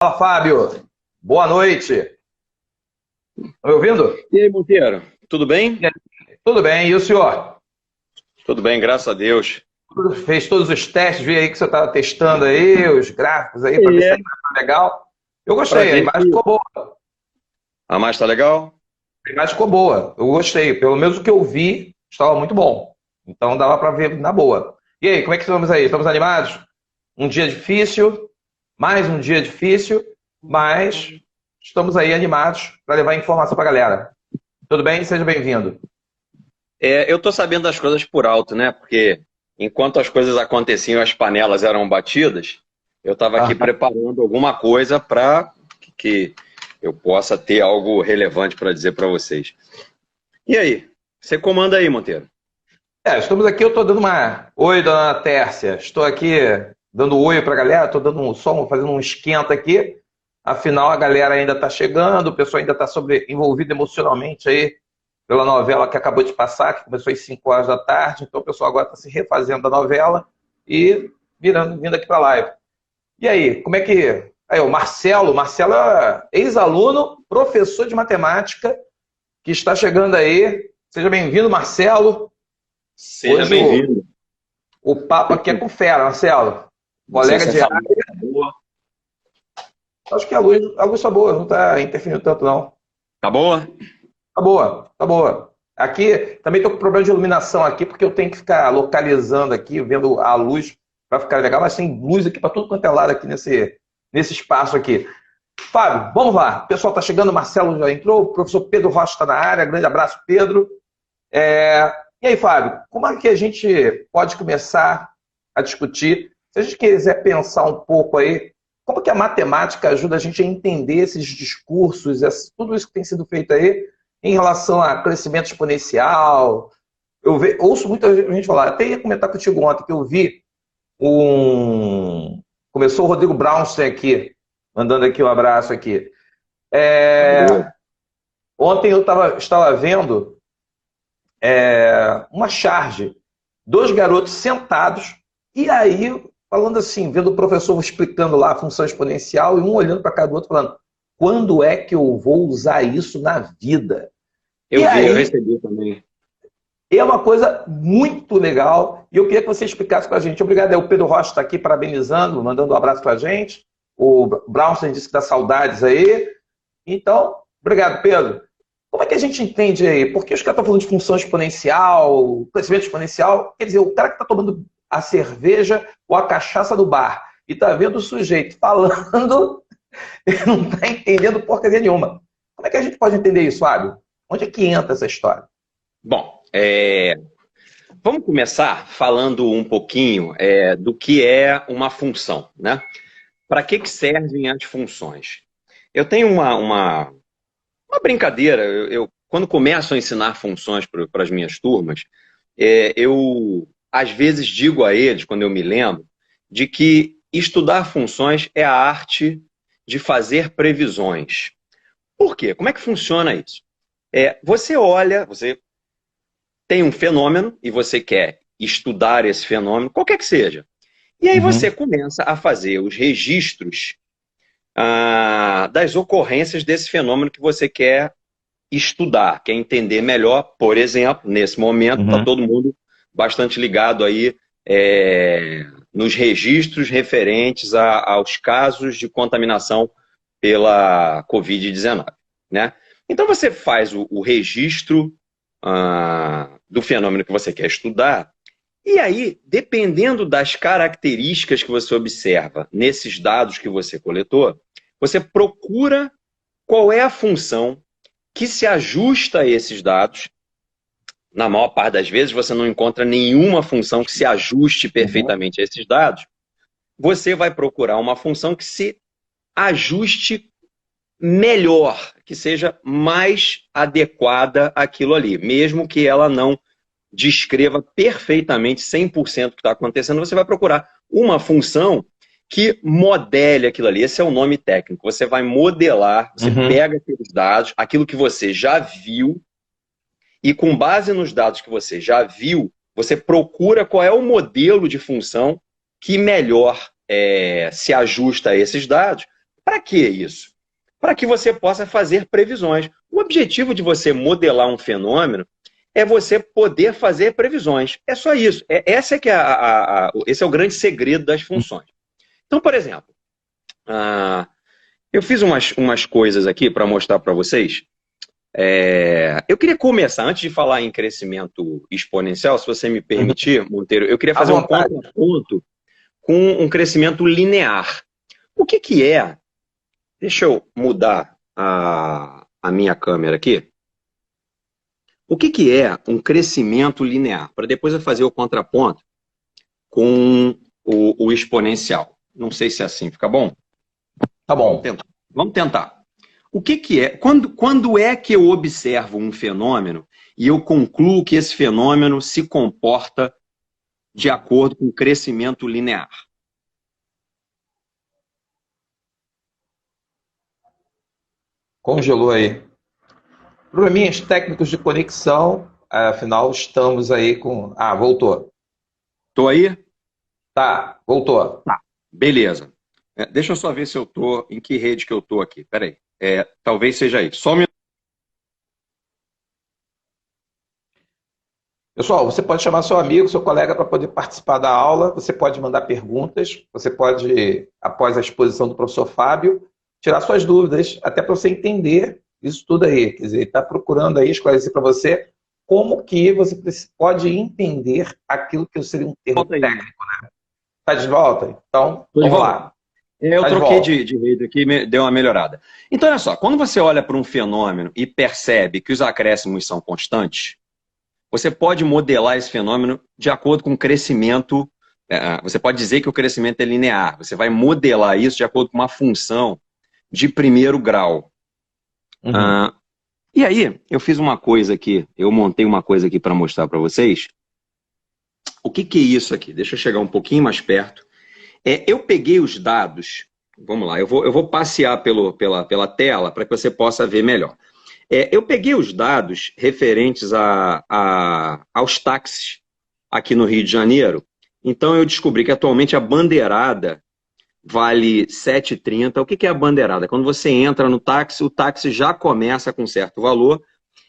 Fala, Fábio. Boa noite. Tá me ouvindo? E aí, Monteiro, tudo E bem? aí, tudo bem. E o senhor? Tudo bem, graças a Deus. Fez todos os testes, vi aí que você estava testando aí, os gráficos aí, para ver se a É, imagem tá legal. Eu para gostei, a ver imagem se ficou boa. a mais tá legal. A imagem ficou boa. Eu gostei. Pelo menos o que eu vi estava muito bom. Então dava para ver na boa. E aí, como é que estamos aí? Estamos animados? Um dia difícil, mais um dia difícil, mas estamos aí animados para levar informação para a galera. Tudo bem? Seja bem-vindo. Eu tô sabendo das coisas por alto, né? Porque enquanto as coisas aconteciam, as panelas eram batidas, eu estava aqui preparando alguma coisa para que eu possa ter algo relevante para dizer para vocês. E aí, você comanda aí, Monteiro? Estamos aqui, eu estou dando uma. Oi, dona Tércia. Estou aqui dando oi para a galera, estou dando um som, fazendo um esquenta aqui. Afinal, a galera ainda está chegando, o pessoal ainda está envolvido emocionalmente aí pela novela que acabou de passar, que começou às 5 horas da tarde. Então, o pessoal agora está se refazendo da novela e vindo aqui para a live. E aí, como é que. Aí, o Marcelo é ex-aluno, professor de matemática, que está chegando aí. Seja bem-vindo, Marcelo. Seja Hoje bem-vindo. o papo aqui é com fera, Marcelo. Não sei Colega se de essa área. luz tá boa. Acho que a luz tá boa, não está interferindo tanto, não. Tá boa? Tá boa, tá boa. Aqui, também estou com problema de iluminação aqui, porque eu tenho que ficar localizando aqui, vendo a luz para ficar legal, mas tem luz aqui para tudo quanto é lado aqui nesse espaço aqui. Fábio, vamos lá. O pessoal está chegando, o Marcelo já entrou, o professor Pedro Rocha está na área. Grande abraço, Pedro. E aí, Fábio, como é que a gente pode começar a discutir? Se a gente quiser pensar um pouco aí, como que a matemática ajuda a gente a entender esses discursos, tudo isso que tem sido feito aí, em relação a crescimento exponencial? Ouço muita gente falar, até ia comentar contigo ontem, que eu vi um... Começou o Rodrigo Brownstein aqui, mandando aqui um abraço aqui. Valeu. Ontem eu estava vendo uma charge, dois garotos sentados, e aí, falando assim, vendo o professor explicando lá a função exponencial, e um olhando para cada outro, falando, quando é que eu vou usar isso na vida? E Eu vi, eu aí, recebi também. é uma coisa muito legal, e eu queria que você explicasse para a gente. Obrigado, o Pedro Rocha está aqui parabenizando, mandando um abraço para a gente, o Brownstein disse que dá saudades aí, então, obrigado, Pedro. Como é que a gente entende aí? Porque os caras estão falando de função exponencial, crescimento exponencial. Quer dizer, o cara que está tomando a cerveja ou a cachaça do bar e está vendo o sujeito falando, ele não está entendendo porcaria nenhuma. Como é que a gente pode entender isso, Fábio? Onde é que entra essa história? Bom, vamos começar falando um pouquinho do que é uma função, né? Para que servem as funções? Eu tenho uma brincadeira. Quando começo a ensinar funções para as minhas turmas, eu às vezes digo a eles, quando eu me lembro, de que estudar funções é a arte de fazer previsões. Por quê? Como é que funciona isso? Você tem um fenômeno e você quer estudar esse fenômeno, qualquer que seja. E aí você Uhum. começa a fazer os registros das ocorrências desse fenômeno que você quer estudar, quer entender melhor. Por exemplo, nesse momento, está Uhum. todo mundo bastante ligado aí nos registros referentes aos casos de contaminação pela Covid-19, né? Então você faz o registro do fenômeno que você quer estudar, e aí, dependendo das características que você observa nesses dados que você coletou, você procura qual é a função que se ajusta a esses dados. Na maior parte das vezes, você não encontra nenhuma função que se ajuste Uhum. perfeitamente a esses dados. Você vai procurar uma função que se ajuste melhor, que seja mais adequada àquilo ali, mesmo que ela não descreva perfeitamente 100% o que está acontecendo. Você vai procurar uma função que modele aquilo ali. Esse é o nome técnico. Você vai modelar, você Uhum. pega aqueles dados, aquilo que você já viu, e com base nos dados que você já viu, você procura qual é o modelo de função que melhor se ajusta a esses dados, Para que isso? Para que você possa fazer previsões. O objetivo de você modelar um fenômeno é você poder fazer previsões. É só isso. Esse é o grande segredo das funções. Então, por exemplo, eu fiz umas coisas aqui para mostrar para vocês. Eu queria começar, antes de falar em crescimento exponencial, se você me permitir, Monteiro, eu queria fazer um contraponto com um crescimento linear. O que é? Deixa eu mudar a minha câmera aqui. O que é um crescimento linear? Para depois eu fazer o contraponto com o exponencial. Não sei se é assim, fica bom? Tá bom. Vamos tentar. O que é? Quando é que eu observo um fenômeno e eu concluo que esse fenômeno se comporta de acordo com o crescimento linear? Congelou aí. Probleminhas técnicos de conexão. Afinal, estamos aí com... voltou. Tô aí? Tá, voltou. Tá, beleza. Deixa eu só ver se eu tô... Em que rede que eu tô aqui? Peraí. Talvez seja aí. Só um minuto. Pessoal, você pode chamar seu amigo, seu colega para poder participar da aula. Você pode mandar perguntas. Você pode, após a exposição do professor Fábio, tirar suas dúvidas, até para você entender isso tudo aí. Quer dizer, ele está procurando aí esclarecer para você como que você pode entender aquilo que seria um termo técnico, né? Está de volta? Então, vamos lá. Eu troquei de rede aqui, deu uma melhorada. Então, olha só, quando você olha para um fenômeno e percebe que os acréscimos são constantes, você pode modelar esse fenômeno de acordo com o crescimento. Você pode dizer que o crescimento é linear. Você vai modelar isso de acordo com uma função de primeiro grau. E aí, eu fiz uma coisa aqui, eu montei uma coisa aqui para mostrar para vocês. O que é isso aqui? Deixa eu chegar um pouquinho mais perto. Eu peguei os dados, vamos lá, eu vou passear pela tela para que você possa ver melhor. Eu peguei os dados referentes aos táxis aqui no Rio de Janeiro. Então, eu descobri que atualmente a bandeirada vale R$ 7,30. O que é a bandeirada? Quando você entra no táxi, o táxi já começa com certo valor.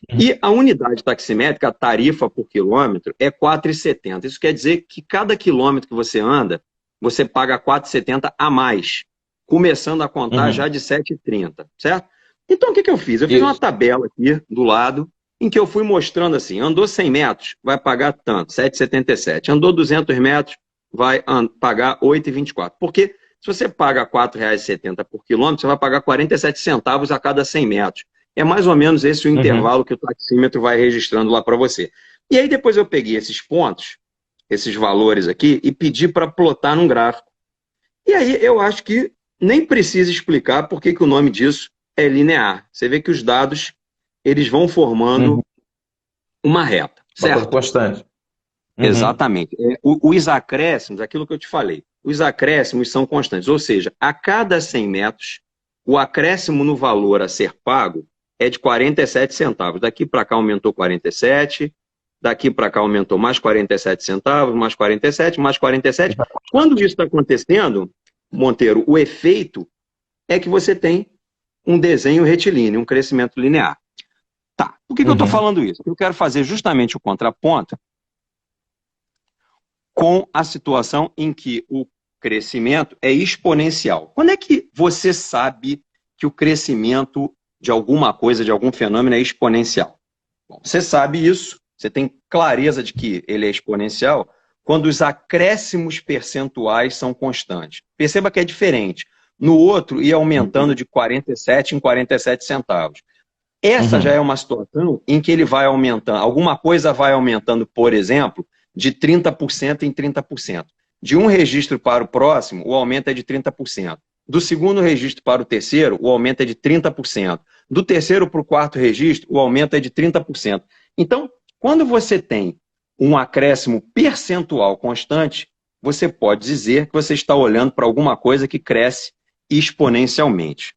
E a unidade taximétrica, a tarifa por quilômetro, é R$ 4,70. Isso quer dizer que cada quilômetro que você anda, você paga R$ 4,70 a mais, começando a contar já de R$ 7,30, certo? Então, o que eu fiz? Eu fiz uma tabela aqui do lado, em que eu fui mostrando assim, andou 100 metros, vai pagar tanto, R$ 7,77. Andou 200 metros, vai pagar R$ 8,24. Porque se você paga R$ 4,70 por quilômetro, você vai pagar 47 centavos a cada 100 metros. É mais ou menos esse o intervalo que o taxímetro vai registrando lá para você. E aí depois eu peguei esses pontos, esses valores aqui, e pedi para plotar num gráfico. E aí eu acho que nem precisa explicar por que o nome disso é linear. Você vê que os dados, eles vão formando uma reta, certo? Constante. Exatamente. Os acréscimos, aquilo que eu te falei, os acréscimos são constantes, ou seja, a cada 100 metros, o acréscimo no valor a ser pago é de 47 centavos. Daqui para cá aumentou 47, daqui para cá aumentou mais 47 centavos, mais 47, mais 47. Quando isso está acontecendo, Monteiro, o efeito é que você tem um desenho retilíneo, um crescimento linear. Tá, por que eu estou falando isso? Eu quero fazer justamente o contraponto com a situação em que o crescimento é exponencial. Quando é que você sabe que o crescimento de alguma coisa, de algum fenômeno é exponencial? Bom, você sabe isso, você tem clareza de que ele é exponencial quando os acréscimos percentuais são constantes. Perceba que é diferente. No outro, ia aumentando de 47 em 47 centavos. Essa já é uma situação em que ele vai aumentando, alguma coisa vai aumentando, por exemplo, de 30% em 30%. De um registro para o próximo, o aumento é de 30%. Do segundo registro para o terceiro, o aumento é de 30%. Do terceiro para o quarto registro, o aumento é de 30%. Então, quando você tem um acréscimo percentual constante, você pode dizer que você está olhando para alguma coisa que cresce exponencialmente.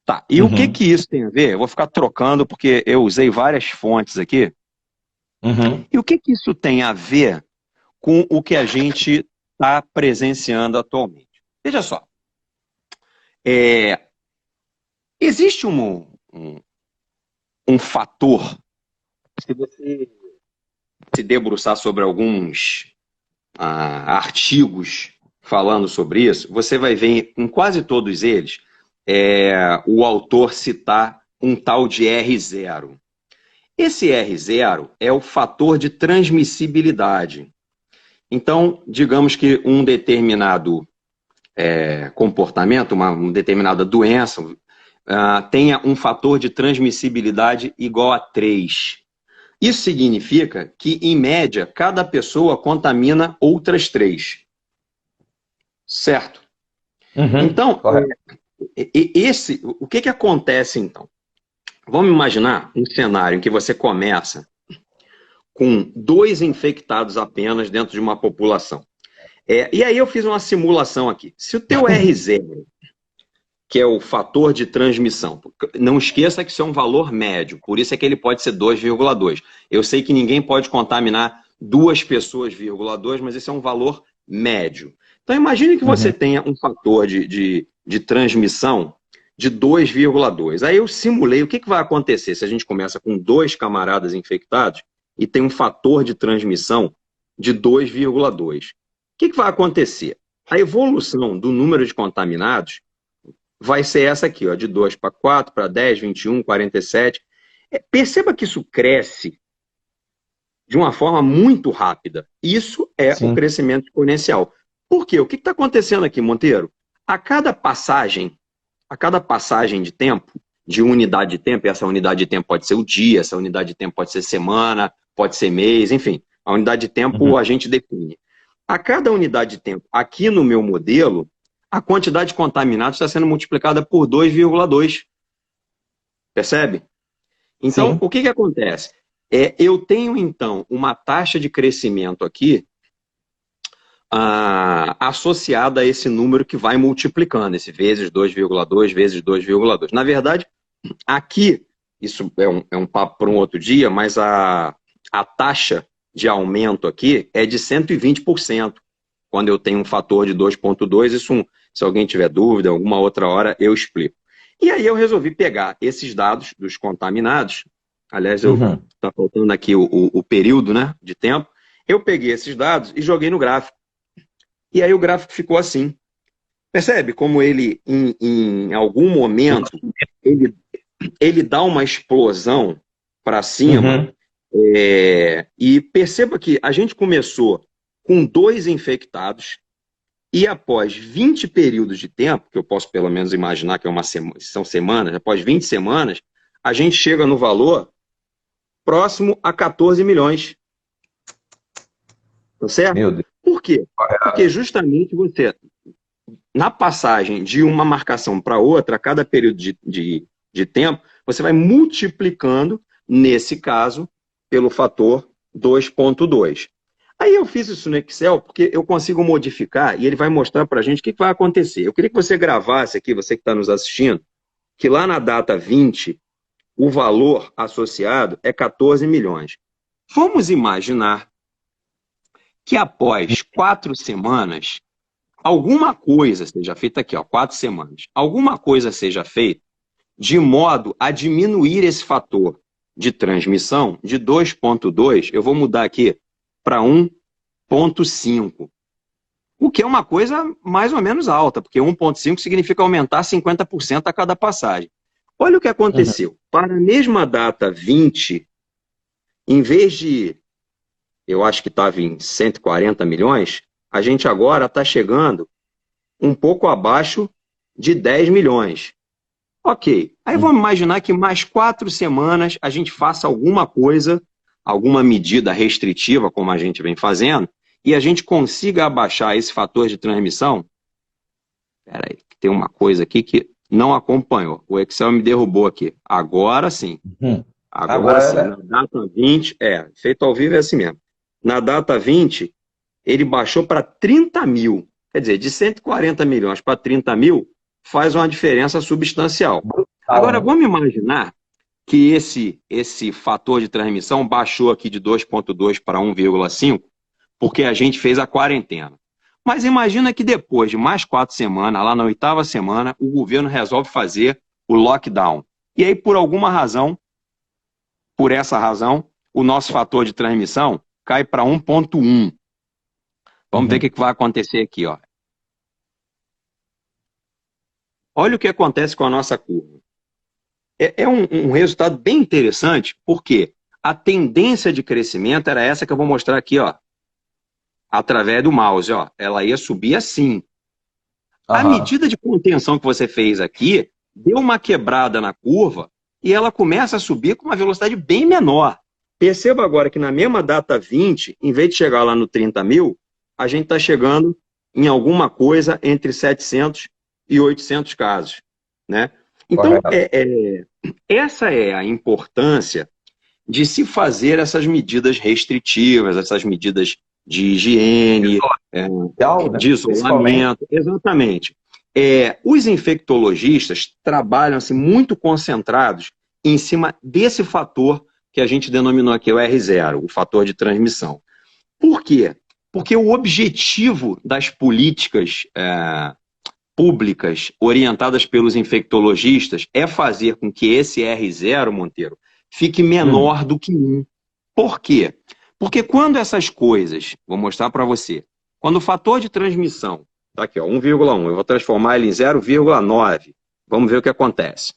Tá, e o que isso tem a ver? Eu vou ficar trocando porque eu usei várias fontes aqui. E o que isso tem a ver com o que a gente está presenciando atualmente? Veja só, Existe um fator, se você se debruçar sobre alguns artigos falando sobre isso, você vai ver em quase todos eles o autor citar um tal de R0. Esse R0 é o fator de transmissibilidade. Então, digamos que um determinado comportamento, uma determinada doença, tenha um fator de transmissibilidade igual a 3. Isso significa que, em média, cada pessoa contamina outras 3. Certo? Então, o que acontece, então? Vamos imaginar um cenário em que você começa com 2 infectados apenas dentro de uma população. E aí eu fiz uma simulação aqui. Se o teu R0, que é o fator de transmissão, não esqueça que isso é um valor médio, por isso é que ele pode ser 2,2. Eu sei que ninguém pode contaminar 2 pessoas, 2, mas esse é um valor médio. Então imagine que você tenha um fator de transmissão de 2,2. Aí eu simulei o que vai acontecer se a gente começa com 2 camaradas infectados e tem um fator de transmissão de 2,2. O que vai acontecer? A evolução do número de contaminados vai ser essa aqui, ó, de 2 para 4, para 10, 21, 47. Perceba que isso cresce de uma forma muito rápida. Isso é o crescimento exponencial. Por quê? O que está acontecendo aqui, Monteiro? A cada passagem de tempo, de unidade de tempo, e essa unidade de tempo pode ser o dia, essa unidade de tempo pode ser semana, pode ser mês, enfim, a unidade de tempo a gente define. A cada unidade de tempo, aqui no meu modelo, a quantidade de contaminados está sendo multiplicada por 2,2. Percebe? Então, o que acontece? Eu tenho, então, uma taxa de crescimento aqui associada a esse número que vai multiplicando, esse vezes 2,2, vezes 2,2. Na verdade, aqui, isso é um papo para um outro dia, mas a taxa de aumento aqui é de 120%. Quando eu tenho um fator de 2,2, isso, se alguém tiver dúvida, alguma outra hora, eu explico. E aí eu resolvi pegar esses dados dos contaminados, aliás, está faltando aqui o período, né, de tempo, eu peguei esses dados e joguei no gráfico. E aí o gráfico ficou assim. Percebe como ele, em algum momento, ele dá uma explosão para cima. E perceba que a gente começou com 2 infectados e após 20 períodos de tempo, que eu posso pelo menos imaginar que são semanas, após 20 semanas, a gente chega no valor próximo a 14 milhões. Tá certo? Meu Deus. Por quê? Porque justamente você, na passagem de uma marcação para outra, a cada período de tempo, você vai multiplicando, nesse caso, pelo fator 2,2. Aí eu fiz isso no Excel porque eu consigo modificar e ele vai mostrar para a gente o que vai acontecer. Eu queria que você gravasse aqui, você que está nos assistindo, que lá na data 20, o valor associado é 14 milhões. Vamos imaginar que após 4 semanas, alguma coisa seja feita aqui, ó, 4 semanas, alguma coisa seja feita de modo a diminuir esse fator de transmissão de 2,2, eu vou mudar aqui para 1,5. O que é uma coisa mais ou menos alta, porque 1,5 significa aumentar 50% a cada passagem. Olha o que aconteceu. Para a mesma data 20, em vez de, eu acho que estava em 140 milhões, a gente agora está chegando um pouco abaixo de 10 milhões. Ok. Aí vamos imaginar que mais 4 semanas a gente faça alguma coisa, alguma medida restritiva, como a gente vem fazendo, e a gente consiga abaixar esse fator de transmissão. Espera aí, tem uma coisa aqui que não acompanhou. O Excel me derrubou aqui. Agora sim. Agora sim. Na data 20, feito ao vivo é assim mesmo. Na data 20, ele baixou para 30 mil. Quer dizer, de 140 milhões para 30 mil, faz uma diferença substancial. Agora, vamos imaginar que esse fator de transmissão baixou aqui de 2,2 para 1,5, porque a gente fez a quarentena. Mas imagina que depois de mais 4 semanas, lá na 8ª semana, o governo resolve fazer o lockdown. E aí, por alguma razão, por essa razão, o nosso fator de transmissão cai para 1,1. Vamos ver o que vai acontecer aqui, ó. Olha o que acontece com a nossa curva. É um resultado bem interessante, porque a tendência de crescimento era essa que eu vou mostrar aqui, ó, através do mouse, ó. Ela ia subir assim. À medida de contenção que você fez aqui, deu uma quebrada na curva e ela começa a subir com uma velocidade bem menor. Perceba agora que na mesma data 20, em vez de chegar lá no 30 mil, a gente está chegando em alguma coisa entre 700 e 800 casos, né? Então, essa é a importância de se fazer essas medidas restritivas, essas medidas de higiene, de isolamento. Exatamente. Os infectologistas trabalham assim, muito concentrados em cima desse fator que a gente denominou aqui o R0, o fator de transmissão. Por quê? Porque o objetivo das políticas públicas orientadas pelos infectologistas é fazer com que esse R0, Monteiro, fique menor do que 1. Por quê? Porque quando essas coisas, vou mostrar para você, quando o fator de transmissão, tá aqui, ó, 1,1, eu vou transformar ele em 0,9, vamos ver o que acontece.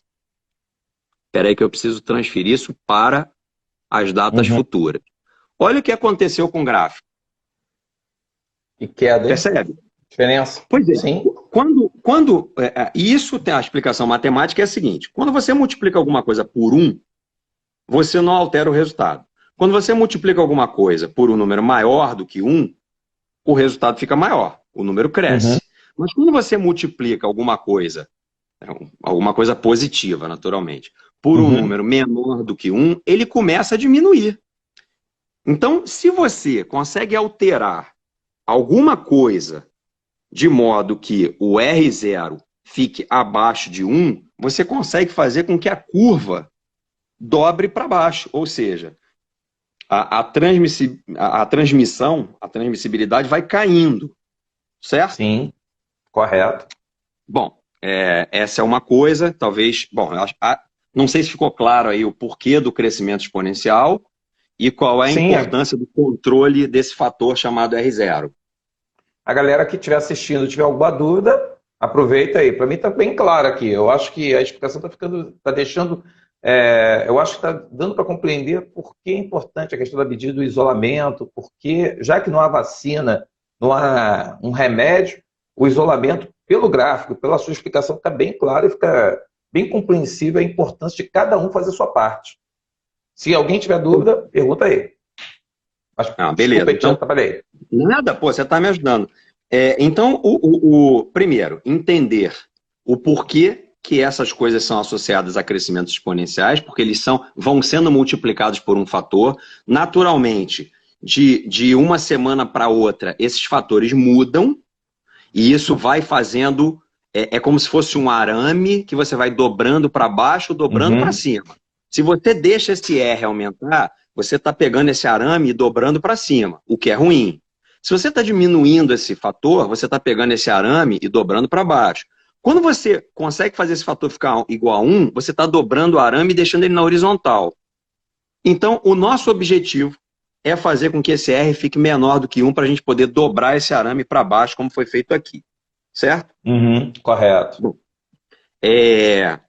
Espera aí que eu preciso transferir isso para as datas futuras. Olha o que aconteceu com o gráfico. E queda, hein? Percebe? Diferença. Pois é. Sim. Isso tem a explicação matemática, é a seguinte. Quando você multiplica alguma coisa por 1, você não altera o resultado. Quando você multiplica alguma coisa por um número maior do que 1, o resultado fica maior, o número cresce. Mas quando você multiplica alguma coisa positiva, naturalmente, por um número menor do que 1, ele começa a diminuir. Então, se você consegue alterar alguma coisa de modo que o R0 fique abaixo de 1, você consegue fazer com que a curva dobre para baixo, ou seja, a transmissibilidade vai caindo, certo? Sim, correto. Bom, essa é uma coisa, talvez, bom, não sei se ficou claro aí o porquê do crescimento exponencial e qual é a importância do controle desse fator chamado R0. A galera que estiver assistindo, tiver alguma dúvida, aproveita aí. Para mim está bem claro aqui. Eu acho que a explicação está deixando... eu acho que está dando para compreender por que é importante a questão da medida do isolamento, porque, já que não há vacina, não há um remédio, o isolamento, pelo gráfico, pela sua explicação, fica bem claro e fica bem compreensível a importância de cada um fazer a sua parte. Se alguém tiver dúvida, pergunta aí. Mas, beleza. Então, trabalhei. Nada, pô, você está me ajudando. Então, primeiro, entender o porquê que essas coisas são associadas a crescimentos exponenciais, porque eles vão sendo multiplicados por um fator. Naturalmente, de uma semana para outra, esses fatores mudam, e isso vai fazendo... É como se fosse um arame que você vai dobrando para baixo, dobrando para cima. Se você deixa esse R aumentar, você está pegando esse arame e dobrando para cima, o que é ruim. Se você está diminuindo esse fator, você está pegando esse arame e dobrando para baixo. Quando você consegue fazer esse fator ficar igual a 1, você está dobrando o arame e deixando ele na horizontal. Então, o nosso objetivo é fazer com que esse R fique menor do que 1 para a gente poder dobrar esse arame para baixo, como foi feito aqui. Certo? Correto. Bom,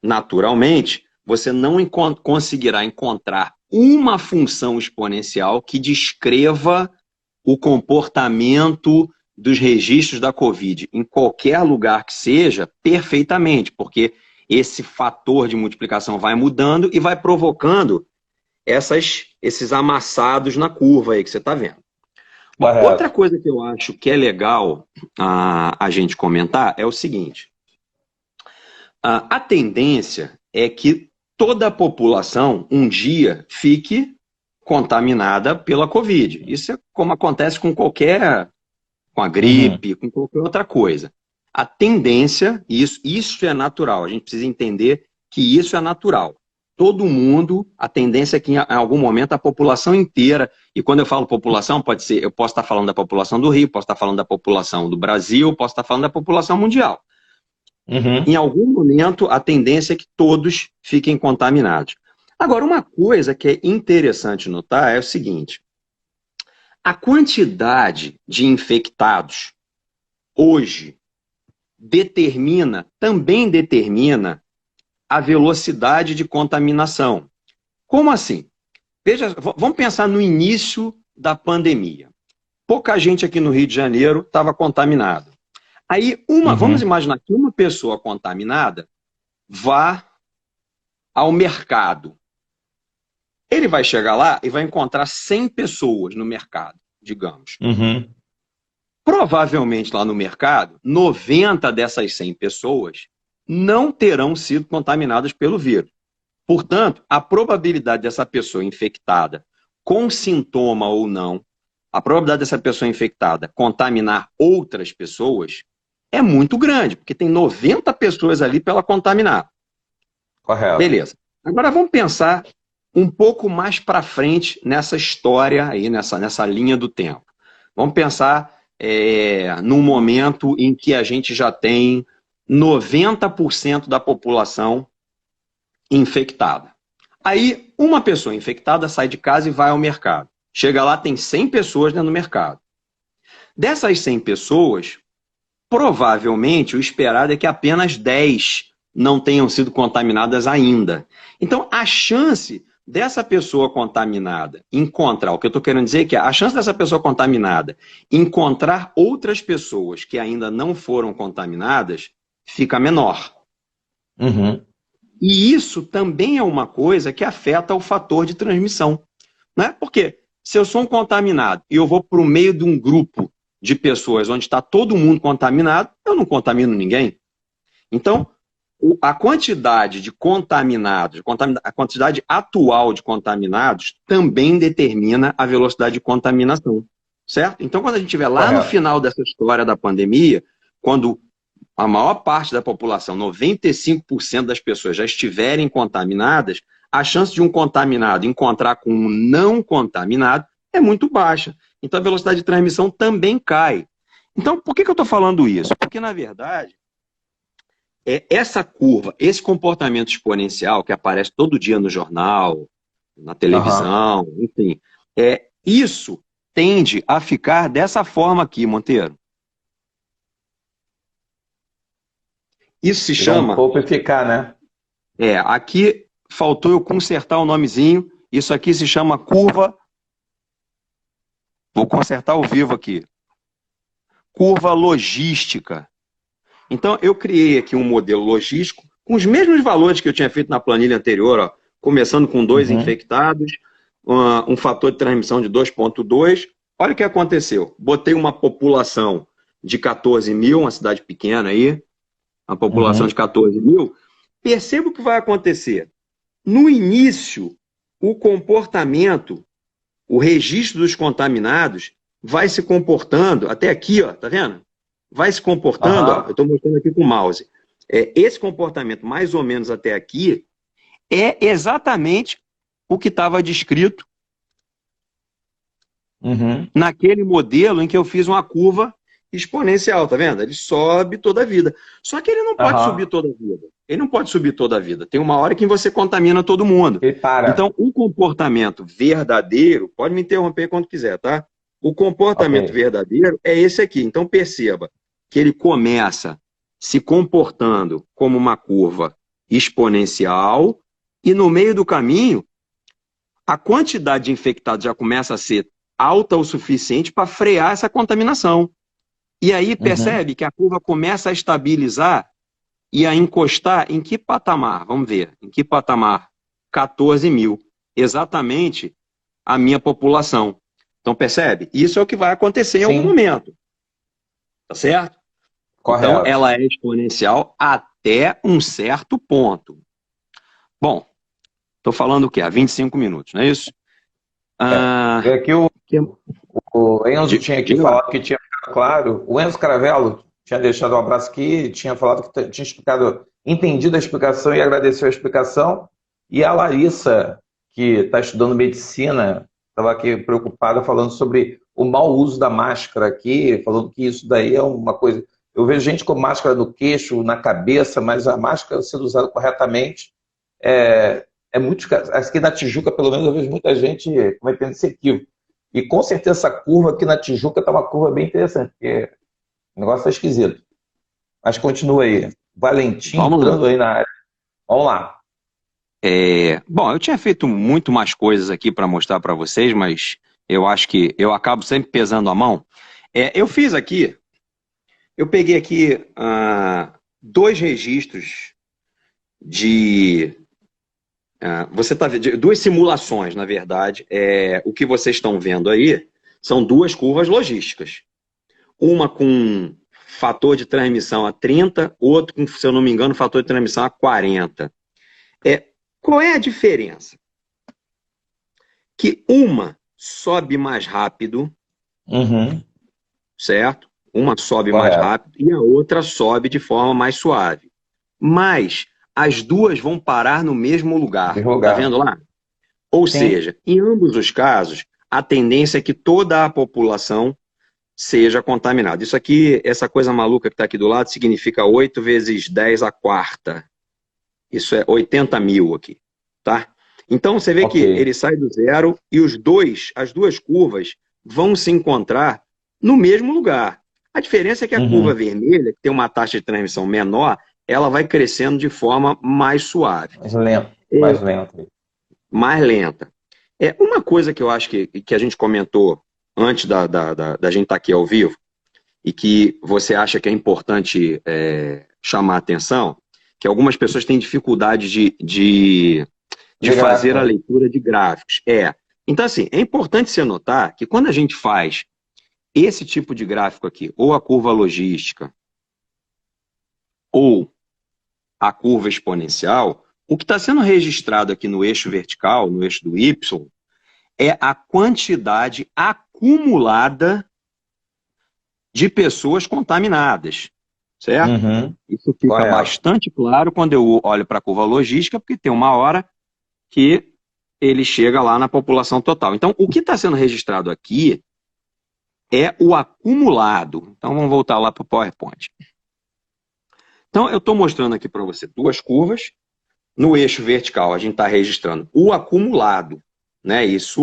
naturalmente, você não conseguirá encontrar uma função exponencial que descreva o comportamento dos registros da Covid em qualquer lugar que seja perfeitamente, porque esse fator de multiplicação vai mudando e vai provocando esses amassados na curva aí que você está vendo. Outra coisa que eu acho que é legal a gente comentar é o seguinte. A tendência é que toda a população um dia fique contaminada pela Covid. Isso é como acontece com a gripe, com qualquer outra coisa. A tendência, isso é natural, a gente precisa entender que isso é natural. todo mundo, a tendência é que em algum momento a população inteira, e quando eu falo população, pode ser, eu posso estar falando da população do Rio, posso estar falando da população do Brasil, posso estar falando da população mundial. Em algum momento, a tendência é que todos fiquem contaminados. Agora, uma coisa que é interessante notar é o seguinte: a quantidade de infectados hoje também determina a velocidade de contaminação. Como assim? Veja, vamos pensar no início da pandemia. Pouca gente aqui no Rio de Janeiro estava contaminada. Aí, vamos imaginar que uma pessoa contaminada vá ao mercado. Ele vai chegar lá e vai encontrar 100 pessoas no mercado, digamos. Provavelmente lá no mercado, 90 dessas 100 pessoas não terão sido contaminadas pelo vírus. Portanto, a probabilidade dessa pessoa infectada, com sintoma ou não, a probabilidade dessa pessoa infectada contaminar outras pessoas é muito grande, porque tem 90 pessoas ali para ela contaminar. Correto. Beleza. Agora vamos pensar um pouco mais para frente nessa história, aí, nessa linha do tempo. Vamos pensar num momento em que a gente já tem 90% da população infectada. Aí, uma pessoa infectada sai de casa e vai ao mercado. Chega lá, tem 100 pessoas dentro do mercado. Dessas 100 pessoas, provavelmente o esperado é que apenas 10 não tenham sido contaminadas ainda. Então, a chance dessa pessoa contaminada encontrar, o que eu estou querendo dizer é que a chance dessa pessoa contaminada encontrar outras pessoas que ainda não foram contaminadas fica menor. E isso também é uma coisa que afeta o fator de transmissão. Né? Porque se eu sou um contaminado e eu vou para o meio de um grupo de pessoas onde está todo mundo contaminado, eu não contamino ninguém. Então, a quantidade de contaminados, a quantidade atual de contaminados também determina a velocidade de contaminação. Certo? Então, quando a gente estiver lá no final dessa história da pandemia, quando a maior parte da população, 95% das pessoas já estiverem contaminadas, a chance de um contaminado encontrar com um não contaminado é muito baixa. Então, a velocidade de transmissão também cai. Então, por que eu estou falando isso? Porque, na verdade, essa curva, esse comportamento exponencial que aparece todo dia no jornal, na televisão, enfim, isso tende a ficar dessa forma aqui, Monteiro. Isso se chama... Um pouco e ficar, né? Aqui faltou eu consertar o nomezinho. Isso aqui se chama curva... Vou consertar ao vivo aqui. Curva logística. Então, eu criei aqui um modelo logístico com os mesmos valores que eu tinha feito na planilha anterior, ó, começando com 2 infectados, um fator de transmissão de 2,2. Olha o que aconteceu. Botei uma população de 14 mil, uma cidade pequena aí, a população de 14 mil, perceba o que vai acontecer. No início, o comportamento, o registro dos contaminados vai se comportando, até aqui, ó, tá vendo? Vai se comportando, ó, eu estou mostrando aqui com o mouse. Esse comportamento, mais ou menos até aqui, é exatamente o que estava descrito naquele modelo em que eu fiz uma curva exponencial, tá vendo? Ele sobe toda a vida. Só que ele não pode subir toda a vida. Ele não pode subir toda a vida. Tem uma hora que você contamina todo mundo. Ele para. Então, um comportamento verdadeiro, pode me interromper quando quiser, tá? O comportamento verdadeiro é esse aqui. Então, perceba que ele começa se comportando como uma curva exponencial e no meio do caminho, a quantidade de infectados já começa a ser alta o suficiente para frear essa contaminação. E aí percebe que a curva começa a estabilizar e a encostar em que patamar? Vamos ver. Em que patamar? 14 mil. Exatamente a minha população. Então percebe? Isso é o que vai acontecer em algum momento. Tá certo? Correto. Então ela é exponencial até um certo ponto. Bom, estou falando o quê? Há 25 minutos, não é isso? Aqui o Enzo tinha aqui falado que tinha ficado claro. O Enzo Caravello tinha deixado um abraço aqui, tinha falado que tinha explicado, entendido a explicação e agradeceu a explicação. E a Larissa, que está estudando medicina, estava aqui preocupada falando sobre o mau uso da máscara aqui, falando que isso daí é uma coisa. Eu vejo gente com máscara no queixo, na cabeça, mas a máscara sendo usada corretamente é muito. Aqui na Tijuca, pelo menos, eu vejo muita gente cometendo esse equívoco. E com certeza essa curva aqui na Tijuca está uma curva bem interessante, porque o negócio está esquisito. Mas continua aí. Valentim Vamos lá. entrando aí na área. Vamos lá. Bom, eu tinha feito muito mais coisas aqui para mostrar para vocês, mas eu acho que eu acabo sempre pesando a mão. Eu fiz aqui, eu peguei aqui dois registros de. Você tá vendo duas simulações, na verdade. O que vocês estão vendo aí são duas curvas logísticas. Uma com fator de transmissão a 30, outro com, se eu não me engano, fator de transmissão a 40. Qual é a diferença? Que uma sobe mais rápido, certo? Uma sobe mais rápido e a outra sobe de forma mais suave. Mas as duas vão parar no mesmo lugar. Tá vendo lá? Ou seja, em ambos os casos, a tendência é que toda a população seja contaminada. Isso aqui, essa coisa maluca que está aqui do lado, significa 8 vezes 10 a quarta. Isso é 80 mil aqui, tá? Então, você vê que ele sai do zero e as duas curvas vão se encontrar no mesmo lugar. A diferença é que a curva vermelha, que tem uma taxa de transmissão menor, ela vai crescendo de forma mais suave. Mais lenta. Mais lenta. Uma coisa que eu acho que a gente comentou antes da gente estar aqui ao vivo, e que você acha que é importante chamar a atenção, que algumas pessoas têm dificuldade de fazer a leitura de gráficos. Então, assim, é importante você notar que quando a gente faz esse tipo de gráfico aqui, ou a curva logística, ou a curva exponencial, o que está sendo registrado aqui no eixo vertical, no eixo do Y, é a quantidade acumulada de pessoas contaminadas. Certo? Isso fica bastante claro quando eu olho para a curva logística, porque tem uma hora que ele chega lá na população total. Então, o que está sendo registrado aqui é o acumulado. Então, vamos voltar lá para o PowerPoint. Então, eu estou mostrando aqui para você duas curvas. No eixo vertical, a gente está registrando o acumulado. Né? Isso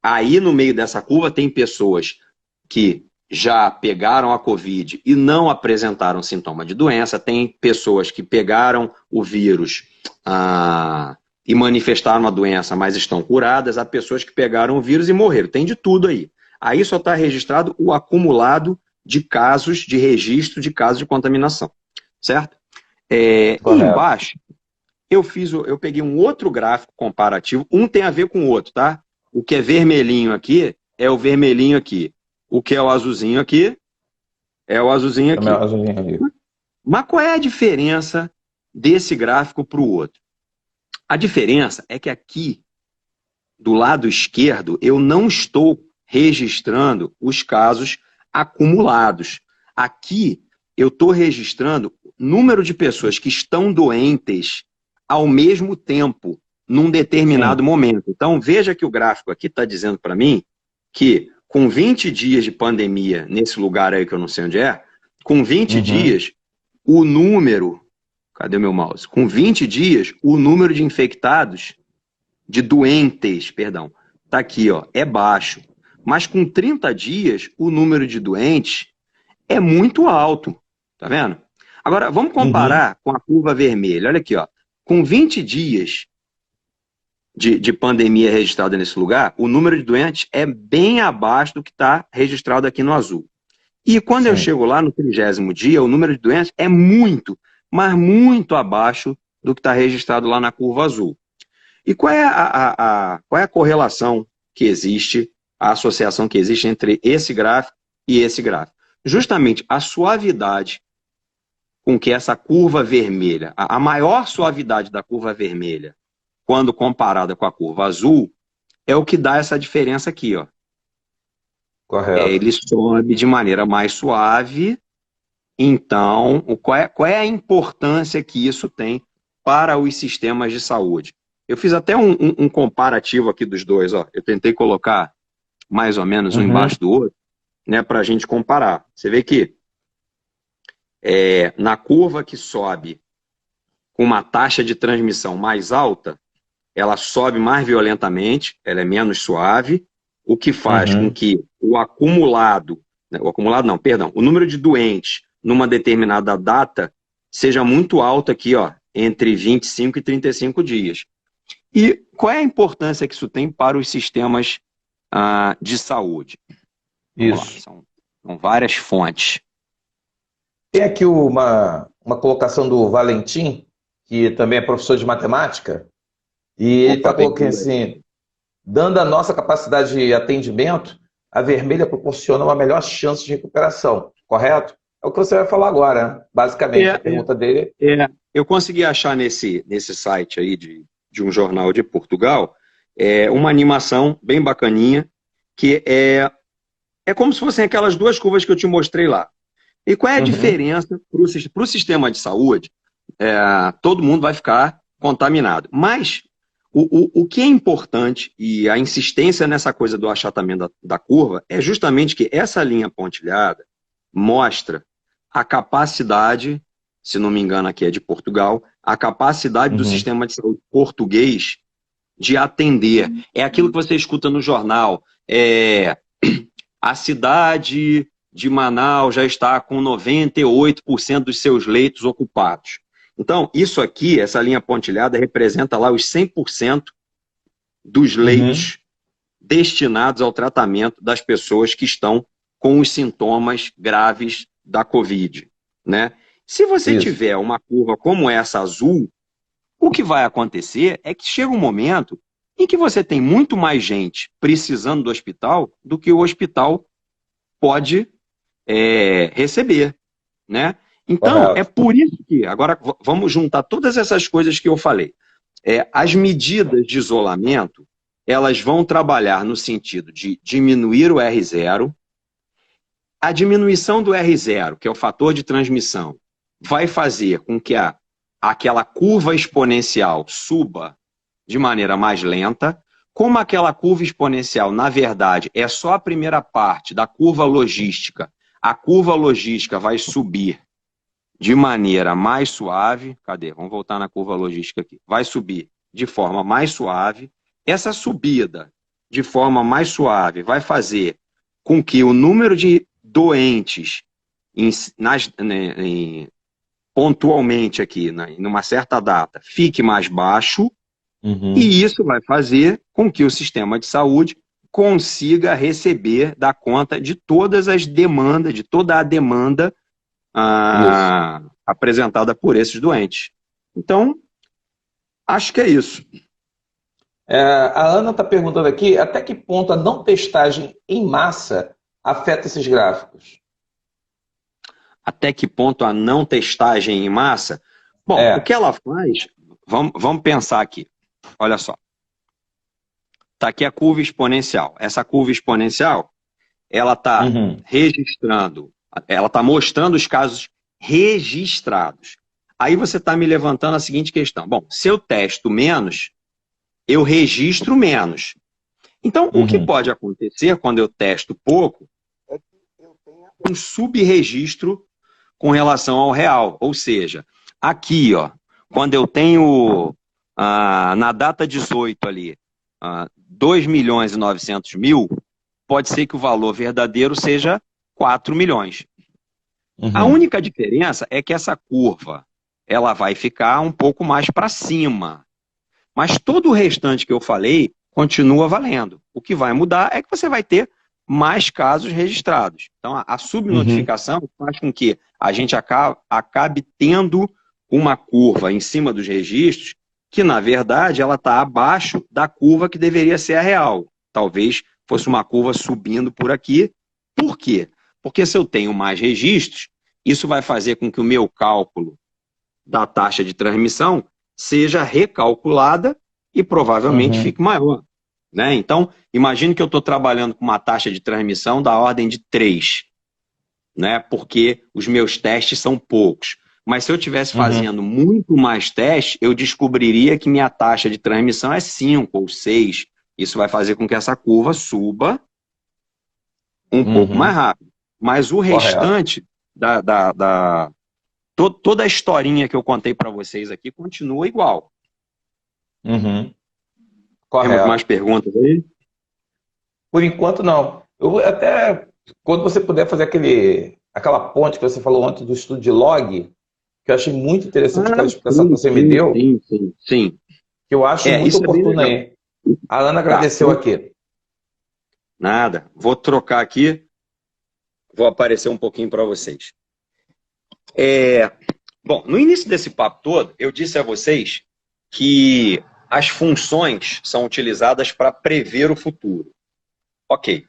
aí, no meio dessa curva, tem pessoas que já pegaram a Covid e não apresentaram sintoma de doença, tem pessoas que pegaram o vírus e manifestaram a doença, mas estão curadas, há pessoas que pegaram o vírus e morreram, tem de tudo aí. Aí só está registrado o acumulado de casos, de registro de casos de contaminação, certo? Embaixo, eu peguei um outro gráfico comparativo, um tem a ver com o outro, tá? O que é vermelhinho aqui é o vermelhinho aqui. O que é o azulzinho aqui é o azulzinho aqui. Mas qual é a diferença desse gráfico para o outro? A diferença é que aqui, do lado esquerdo, eu não estou registrando os casos acumulados. Aqui, eu estou registrando o número de pessoas que estão doentes ao mesmo tempo, num determinado momento. Então, veja que o gráfico aqui está dizendo para mim que com 20 dias de pandemia, nesse lugar aí que eu não sei onde é, com 20 dias, o número... Cadê meu mouse? Com 20 dias, o número de infectados, de doentes, perdão, tá aqui, ó, é baixo. Mas com 30 dias, o número de doentes é muito alto. Tá vendo? Agora, vamos comparar com a curva vermelha. Olha aqui, ó. Com 20 dias de pandemia registrada nesse lugar, o número de doentes é bem abaixo do que está registrado aqui no azul. E quando eu chego lá no 30º dia, o número de doentes é muito, mas muito abaixo do que está registrado lá na curva azul. E qual é a correlação que existe, a associação que existe entre esse gráfico e esse gráfico? Justamente a suavidade com que essa curva vermelha, a maior suavidade da curva vermelha, quando comparada com a curva azul, é o que dá essa diferença aqui, ó. Correto. Ele sobe de maneira mais suave. Então, qual é a importância que isso tem para os sistemas de saúde. Eu fiz até um comparativo aqui dos dois. Ó. Eu tentei colocar mais ou menos um embaixo do outro, né, para a gente comparar. Você vê que na curva que sobe com uma taxa de transmissão mais alta, ela sobe mais violentamente, ela é menos suave, o que faz com que o número de doentes numa determinada data seja muito alto aqui, ó, entre 25 e 35 dias. E qual é a importância que isso tem para os sistemas de saúde? Isso. São várias fontes. Tem aqui uma colocação do Valentim, que também é professor de matemática, e ele está colocando assim, dando a nossa capacidade de atendimento, a vermelha proporciona uma melhor chance de recuperação, correto? É o que você vai falar agora, né? Basicamente, a pergunta dele. Eu consegui achar nesse site aí de um jornal de Portugal uma animação bem bacaninha, que é como se fossem aquelas duas curvas que eu te mostrei lá. E qual é a diferença para o sistema de saúde? Todo mundo vai ficar contaminado. Mas o que é importante, e a insistência nessa coisa do achatamento da curva, é justamente que essa linha pontilhada mostra a capacidade, se não me engano aqui é de Portugal, a capacidade do sistema de saúde português de atender. É aquilo que você escuta no jornal. A cidade de Manaus já está com 98% dos seus leitos ocupados. Então, isso aqui, essa linha pontilhada, representa lá os 100% dos leitos destinados ao tratamento das pessoas que estão com os sintomas graves da Covid, né? Se você tiver uma curva como essa azul, o que vai acontecer é que chega um momento em que você tem muito mais gente precisando do hospital do que o hospital pode receber, né? Então, é por isso que, agora vamos juntar todas essas coisas que eu falei. As medidas de isolamento, elas vão trabalhar no sentido de diminuir o R0. A diminuição do R0, que é o fator de transmissão, vai fazer com que aquela curva exponencial suba de maneira mais lenta. Como aquela curva exponencial, na verdade, é só a primeira parte da curva logística, a curva logística vai subir de maneira mais suave. Cadê? Vamos voltar na curva logística aqui. Vai subir de forma mais suave. Essa subida de forma mais suave vai fazer com que o número de doentes pontualmente aqui, numa certa data, fique mais baixo. E isso vai fazer com que o sistema de saúde consiga receber, dar conta de todas as demandas, de toda a demanda apresentada por esses doentes. Então, acho que é isso. A Ana está perguntando aqui, até que ponto a não testagem em massa afeta esses gráficos? Até que ponto a não testagem em massa? Bom, o que ela faz, vamos pensar aqui. Olha só. Está aqui a curva exponencial. Essa curva exponencial, ela está registrando, ela está mostrando os casos registrados. Aí você está me levantando a seguinte questão. Bom, se eu testo menos, eu registro menos. Então, o que pode acontecer quando eu testo pouco é que eu tenha um subregistro com relação ao real. Ou seja, aqui, ó, quando eu tenho na data 18 ali, 2.900.000, pode ser que o valor verdadeiro seja 4 milhões. A única diferença é que essa curva ela vai ficar um pouco mais para cima. Mas todo o restante que eu falei continua valendo. O que vai mudar é que você vai ter mais casos registrados. Então, a subnotificação faz com que a gente acabe tendo uma curva em cima dos registros que, na verdade, ela está abaixo da curva que deveria ser a real. Talvez fosse uma curva subindo por aqui. Por quê? Porque se eu tenho mais registros, isso vai fazer com que o meu cálculo da taxa de transmissão seja recalculada e provavelmente fique maior. Né? Então, imagine que eu estou trabalhando com uma taxa de transmissão da ordem de 3, né? Porque os meus testes são poucos. Mas se eu estivesse Uhum. fazendo muito mais testes, eu descobriria que minha taxa de transmissão é 5 ou 6. Isso vai fazer com que essa curva suba um pouco mais Uhum. rápido. Mas o Correto. restante toda a historinha que eu contei para vocês aqui continua igual. Uhum. Temos mais Correto. perguntas aí? Por enquanto, não. Eu até, quando você puder fazer aquela ponte que você falou antes do estudo de log, que eu achei muito interessante Ah, aquela explicação que sim, você me sim, deu, sim, sim, sim. que eu acho É, muito isso é bem oportuna legal. aí. A Ana Tá, agradeceu aqui. nada. Vou trocar aqui, vou aparecer um pouquinho para vocês. Bom, no início desse papo todo, eu disse a vocês que as funções são utilizadas para prever o futuro. Ok.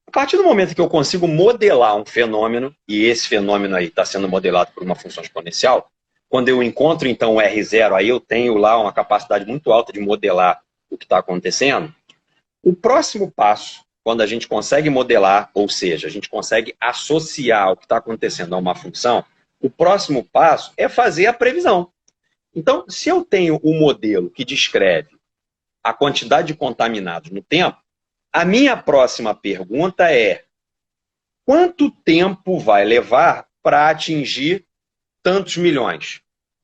A partir do momento que eu consigo modelar um fenômeno, e esse fenômeno aí está sendo modelado por uma função exponencial, quando eu encontro então o R0, aí eu tenho lá uma capacidade muito alta de modelar o que está acontecendo. O próximo passo, quando a gente consegue modelar, ou seja, a gente consegue associar o que está acontecendo a uma função, o próximo passo é fazer a previsão. Então, se eu tenho um modelo que descreve a quantidade de contaminados no tempo, a minha próxima pergunta é: quanto tempo vai levar para atingir tantos milhões?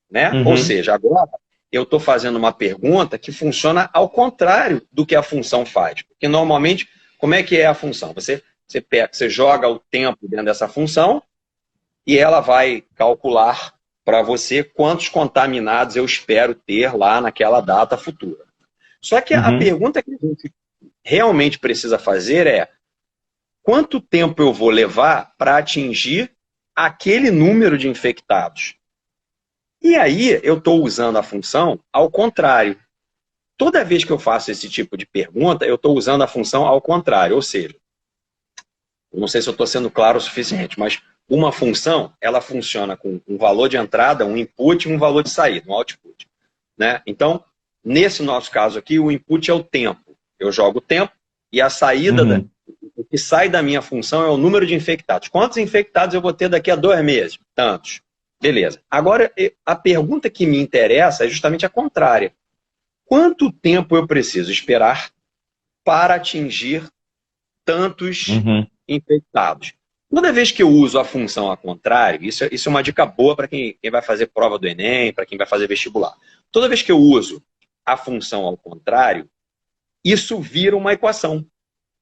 Né? Ou Uhum. seja, agora eu estou fazendo uma pergunta que funciona ao contrário do que a função faz. Porque normalmente, como é que é a função? Você joga o tempo dentro dessa função e ela vai calcular para você quantos contaminados eu espero ter lá naquela data futura. Só que a Uhum. pergunta que a gente realmente precisa fazer é: quanto tempo eu vou levar para atingir aquele número de infectados? E aí eu estou usando a função ao contrário. Toda vez que eu faço esse tipo de pergunta, eu estou usando a função ao contrário. Ou seja, eu não sei se eu estou sendo claro o suficiente, mas uma função, ela funciona com um valor de entrada, um input e um valor de saída, um output. Né? Então, nesse nosso caso aqui, o input é o tempo. Eu jogo o tempo e a saída, Uhum. o que sai da minha função é o número de infectados. Quantos infectados eu vou ter daqui a 2 meses? Tantos. Beleza. Agora, a pergunta que me interessa é justamente a contrária. Quanto tempo eu preciso esperar para atingir tantos Uhum. infectados? Toda vez que eu uso a função ao contrário, isso é uma dica boa para quem vai fazer prova do Enem, para quem vai fazer vestibular. Toda vez que eu uso a função ao contrário, isso vira uma equação.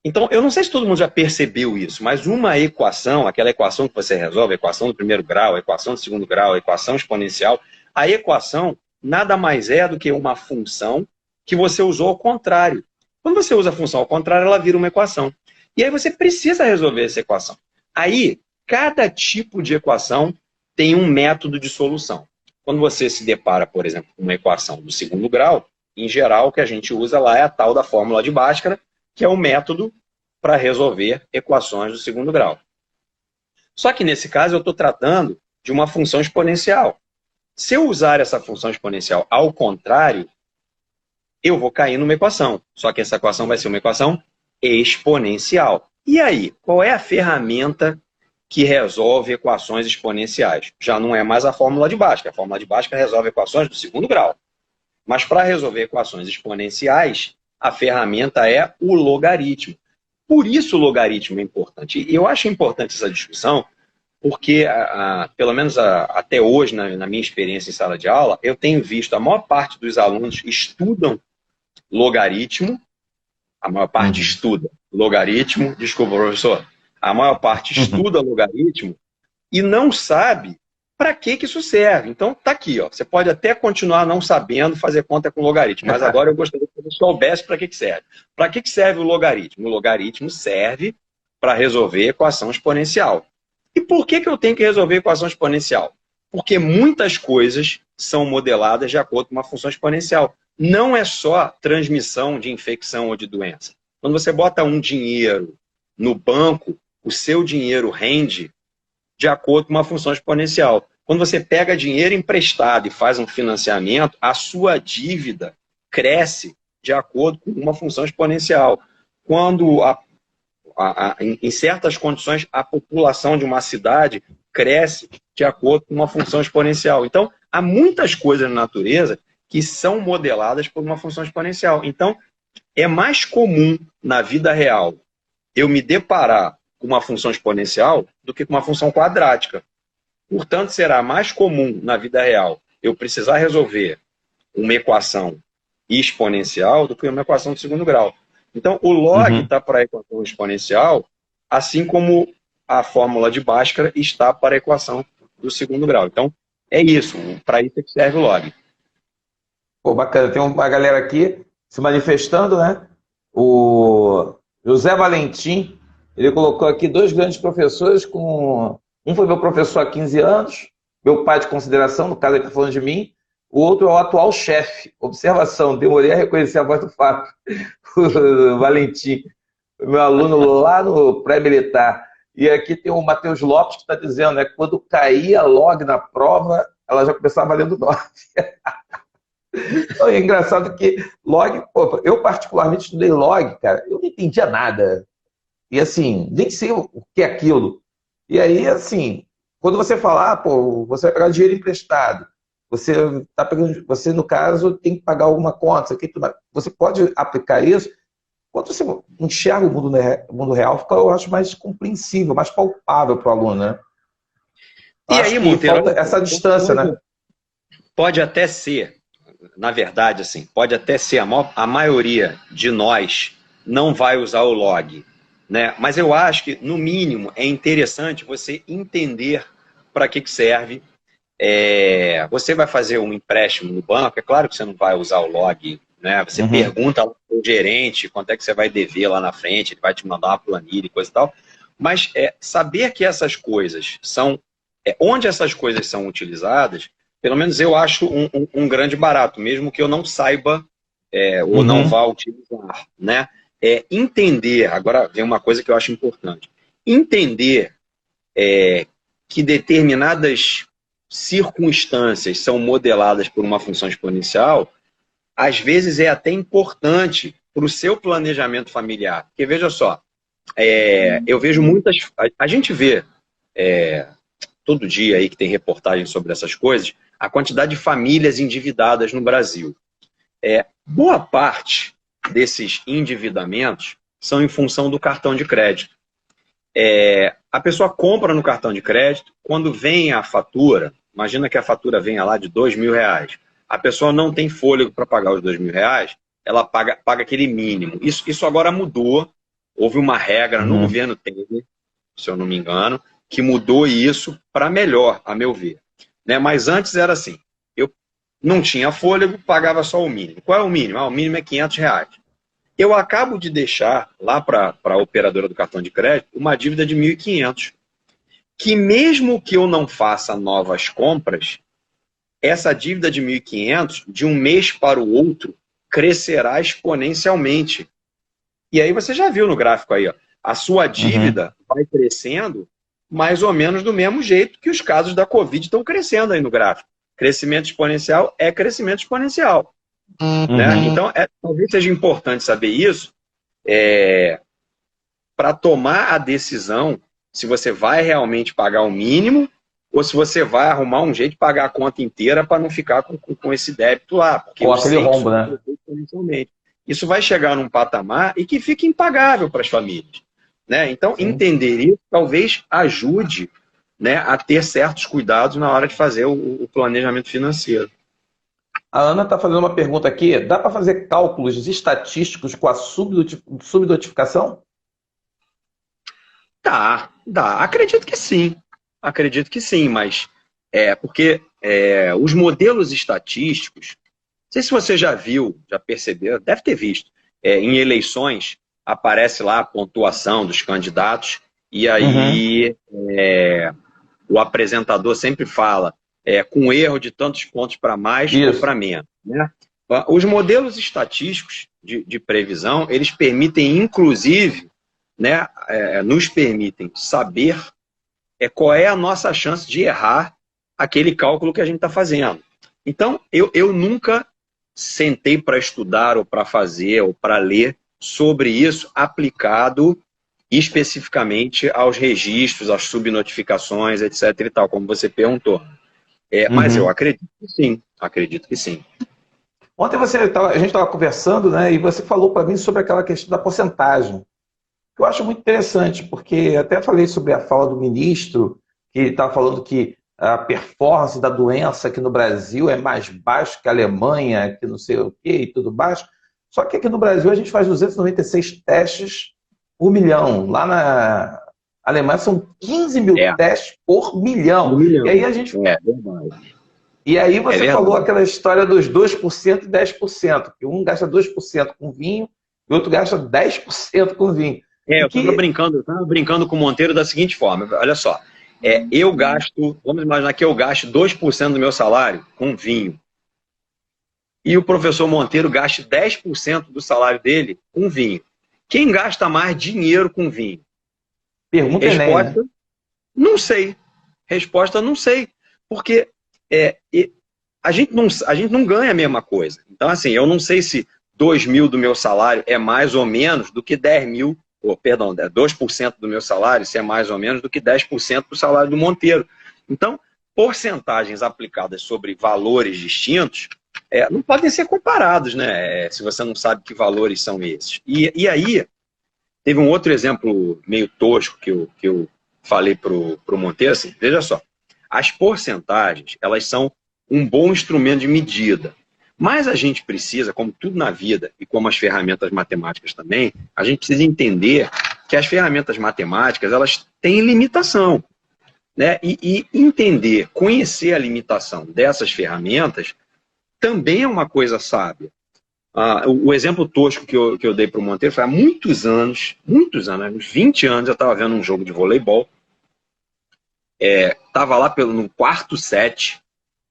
Então, eu não sei se todo mundo já percebeu isso, mas uma equação, aquela equação que você resolve, a equação do primeiro grau, a equação do segundo grau, a equação exponencial, a equação nada mais é do que uma função que você usou ao contrário. Quando você usa a função ao contrário, ela vira uma equação. E aí você precisa resolver essa equação. Aí, cada tipo de equação tem um método de solução. Quando você se depara, por exemplo, com uma equação do segundo grau, em geral, o que a gente usa lá é a tal da fórmula de Bhaskara, que é o método para resolver equações do segundo grau. Só que nesse caso eu estou tratando de uma função exponencial. Se eu usar essa função exponencial ao contrário, eu vou cair numa equação. Só que essa equação vai ser uma equação exponencial. E aí, qual é a ferramenta que resolve equações exponenciais? Já não é mais a fórmula de Bhaskara. A fórmula de Bhaskara resolve equações do segundo grau. Mas para resolver equações exponenciais, a ferramenta é o logaritmo. Por isso o logaritmo é importante. E eu acho importante essa discussão, porque, pelo menos até hoje, na minha experiência em sala de aula, eu tenho visto a maior parte dos alunos estudam logaritmo, a maior parte Uhum. estuda logaritmo, desculpa, professor, a maior parte Uhum. estuda logaritmo e não sabe para que isso serve. Então, tá aqui, ó. Você pode até continuar não sabendo fazer conta com logaritmo, mas agora eu gostaria que você soubesse para que serve. Para que serve o logaritmo? O logaritmo serve para resolver equação exponencial. E por que eu tenho que resolver equação exponencial? Porque muitas coisas são modeladas de acordo com uma função exponencial. Não é só transmissão de infecção ou de doença. Quando você bota um dinheiro no banco, o seu dinheiro rende de acordo com uma função exponencial. Quando você pega dinheiro emprestado e faz um financiamento, a sua dívida cresce de acordo com uma função exponencial. Quando, em certas condições, a população de uma cidade cresce de acordo com uma função exponencial. Então, há muitas coisas na natureza que são modeladas por uma função exponencial. Então, é mais comum na vida real eu me deparar com uma função exponencial do que com uma função quadrática. Portanto, será mais comum na vida real eu precisar resolver uma equação exponencial do que uma equação de segundo grau. Então, o log está para a equação exponencial, assim como a fórmula de Bhaskara está para a equação do segundo grau. Então, é isso. Para isso é que serve o log. Pô, bacana. Tem uma galera aqui se manifestando, né? O José Valentim, ele colocou aqui 2 grandes professores com... Um foi meu professor há 15 anos, meu pai de consideração, no caso ele está falando de mim. O outro é o atual chefe. Observação, demorei a reconhecer a voz do Fábio. O Valentim, meu aluno lá no pré-militar. E aqui tem o Matheus Lopes que está dizendo, né, que quando caía log na prova, ela já começava valendo 9. Então, é engraçado que log, pô, eu particularmente estudei log, cara, eu não entendia nada. E assim, nem sei o que é aquilo. E aí, assim, quando você falar, pô, você vai pegar dinheiro emprestado, você tá pegando, você, no caso, tem que pagar alguma conta, você pode aplicar isso. Quando você enxerga o mundo real, fica, eu acho, mais compreensível, mais palpável para o aluno, né? E acho aí, que Monteiro, falta essa distância, né? Pode até ser, na verdade, assim, pode até ser, a maioria de nós não vai usar o log, né? Mas eu acho que, no mínimo, é interessante você entender para que serve. Você vai fazer um empréstimo no banco, é claro que você não vai usar o log, né? Você pergunta ao gerente quanto é que você vai dever lá na frente, ele vai te mandar uma planilha e coisa e tal. Mas saber que essas coisas são... onde essas coisas são utilizadas, pelo menos eu acho um grande barato, mesmo que eu não saiba ou não vá utilizar, né? Entender, agora vem uma coisa que eu acho importante, entender que determinadas circunstâncias são modeladas por uma função exponencial, às vezes é até importante para o seu planejamento familiar. Porque veja só, eu vejo muitas... A gente vê todo dia aí que tem reportagem sobre essas coisas, a quantidade de famílias endividadas no Brasil. Boa parte desses endividamentos são em função do cartão de crédito. A pessoa compra no cartão de crédito, quando vem a fatura, imagina que a fatura venha lá de R$2.000, a pessoa não tem fôlego para pagar os R$2.000, ela paga aquele mínimo. Isso agora mudou, houve uma regra no governo Temer, se eu não me engano, que mudou isso para melhor, a meu ver. Né? Mas antes era assim, eu não tinha fôlego, pagava só o mínimo. Qual é o mínimo? O mínimo é R$500. Eu acabo de deixar lá para a operadora do cartão de crédito uma dívida de R$1.500, que mesmo que eu não faça novas compras, essa dívida de R$1.500, de um mês para o outro, crescerá exponencialmente. E aí você já viu no gráfico aí, ó, a sua dívida vai crescendo mais ou menos do mesmo jeito que os casos da Covid estão crescendo aí no gráfico. Crescimento exponencial é crescimento exponencial. Né? Então, talvez seja importante saber isso para tomar a decisão se você vai realmente pagar o mínimo ou se você vai arrumar um jeito de pagar a conta inteira para não ficar com esse débito lá. Porque ou aquele rombo, né? Isso vai chegar num patamar e que fica impagável para as famílias. Né? Então, entender isso talvez ajude, né, a ter certos cuidados na hora de fazer o planejamento financeiro. A Ana está fazendo uma pergunta aqui. Dá para fazer cálculos estatísticos com a subnotificação? Dá. Acredito que sim. Acredito que sim, mas porque os modelos estatísticos, não sei se você já viu, já percebeu, deve ter visto, em eleições aparece lá a pontuação dos candidatos e aí o apresentador sempre fala com erro de tantos pontos para mais ou para menos. Né? Os modelos estatísticos de previsão, eles permitem, inclusive, né, nos permitem saber qual é a nossa chance de errar aquele cálculo que a gente está fazendo. Então, eu nunca sentei para estudar ou para fazer ou para ler sobre isso aplicado especificamente aos registros, às subnotificações, etc. e tal, como você perguntou. Mas eu acredito que sim, acredito que sim. Ontem a gente estava conversando, né, e você falou para mim sobre aquela questão da porcentagem. Que eu acho muito interessante, porque até falei sobre a fala do ministro, que ele estava falando que a performance da doença aqui no Brasil é mais baixa que a Alemanha, que não sei o quê e tudo baixo. Só que aqui no Brasil a gente faz 296 testes por milhão. Lá na Alemanha são 15 mil testes por milhão. E aí a gente... E aí você falou aquela história dos 2% e 10%, que um gasta 2% com vinho e o outro gasta 10% com vinho. Eu estava brincando com o Monteiro da seguinte forma, olha só, eu gasto, vamos imaginar que eu gaste 2% do meu salário com vinho, e o professor Monteiro gaste 10% do salário dele com vinho. Quem gasta mais dinheiro com vinho? Pergunta Resposta, né? Não sei. Resposta, não sei. Porque a gente não ganha a mesma coisa. Então, assim, eu não sei se 2 mil do meu salário é mais ou menos do que 10 mil, perdão, 2% do meu salário, se é mais ou menos do que 10% do salário do Monteiro. Então, porcentagens aplicadas sobre valores distintos não podem ser comparados, né? Se você não sabe que valores são esses. E aí, teve um outro exemplo meio tosco que eu falei para o Monteiro, assim, veja só, as porcentagens, elas são um bom instrumento de medida. Mas a gente precisa, como tudo na vida, e como as ferramentas matemáticas também, a gente precisa entender que as ferramentas matemáticas, elas têm limitação. Né? E entender, conhecer a limitação dessas ferramentas, também é uma coisa sábia. O exemplo tosco que eu dei para o Monteiro foi há muitos anos, uns 20 anos, eu estava vendo um jogo de voleibol, estava lá no quarto set,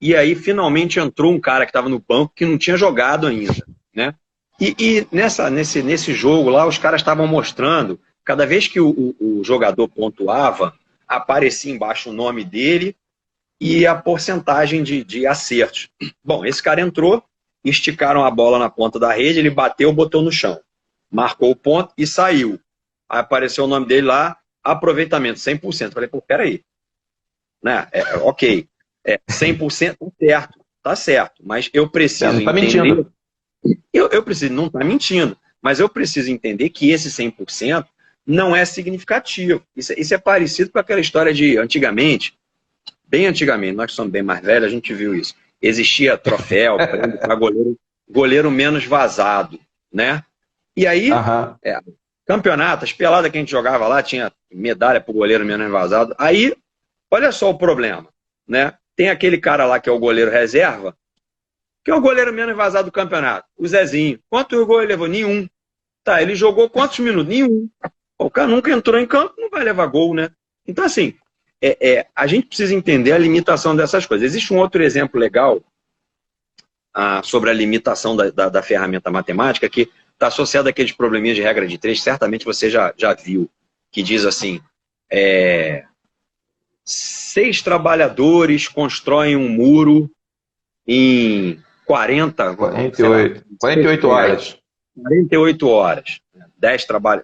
e aí finalmente entrou um cara que estava no banco que não tinha jogado ainda, né? E nesse jogo lá, os caras estavam mostrando, cada vez que o jogador pontuava, aparecia embaixo o nome dele e a porcentagem de acertos. Bom, esse cara entrou, esticaram a bola na ponta da rede, ele bateu, botou no chão, marcou o ponto e saiu. Aí apareceu o nome dele lá, aproveitamento, 100%. Falei, pô, peraí. Né? Ok, 100% certo, tá certo, mas eu preciso não tá entender... Mentindo. Eu preciso, não tá mentindo, mas eu preciso entender que esse 100% não é significativo. Isso é parecido com aquela história de antigamente, bem antigamente, nós que somos bem mais velhos, a gente viu isso. Existia troféu para goleiro menos vazado, né? E aí, campeonato, as peladas que a gente jogava lá, tinha medalha para o goleiro menos vazado. Aí, olha só o problema, né? Tem aquele cara lá que é o goleiro reserva, que é o goleiro menos vazado do campeonato, o Zezinho. Quantos gols ele levou? Nenhum. Tá, ele jogou quantos minutos? Nenhum. O cara nunca entrou em campo, não vai levar gol, né? Então, assim, a gente precisa entender a limitação dessas coisas. Existe um outro exemplo legal sobre a limitação da ferramenta matemática que está associado àqueles probleminhas de regra de 3, certamente você já viu, que diz assim, 6 trabalhadores constroem um muro em 48 horas. 48 horas.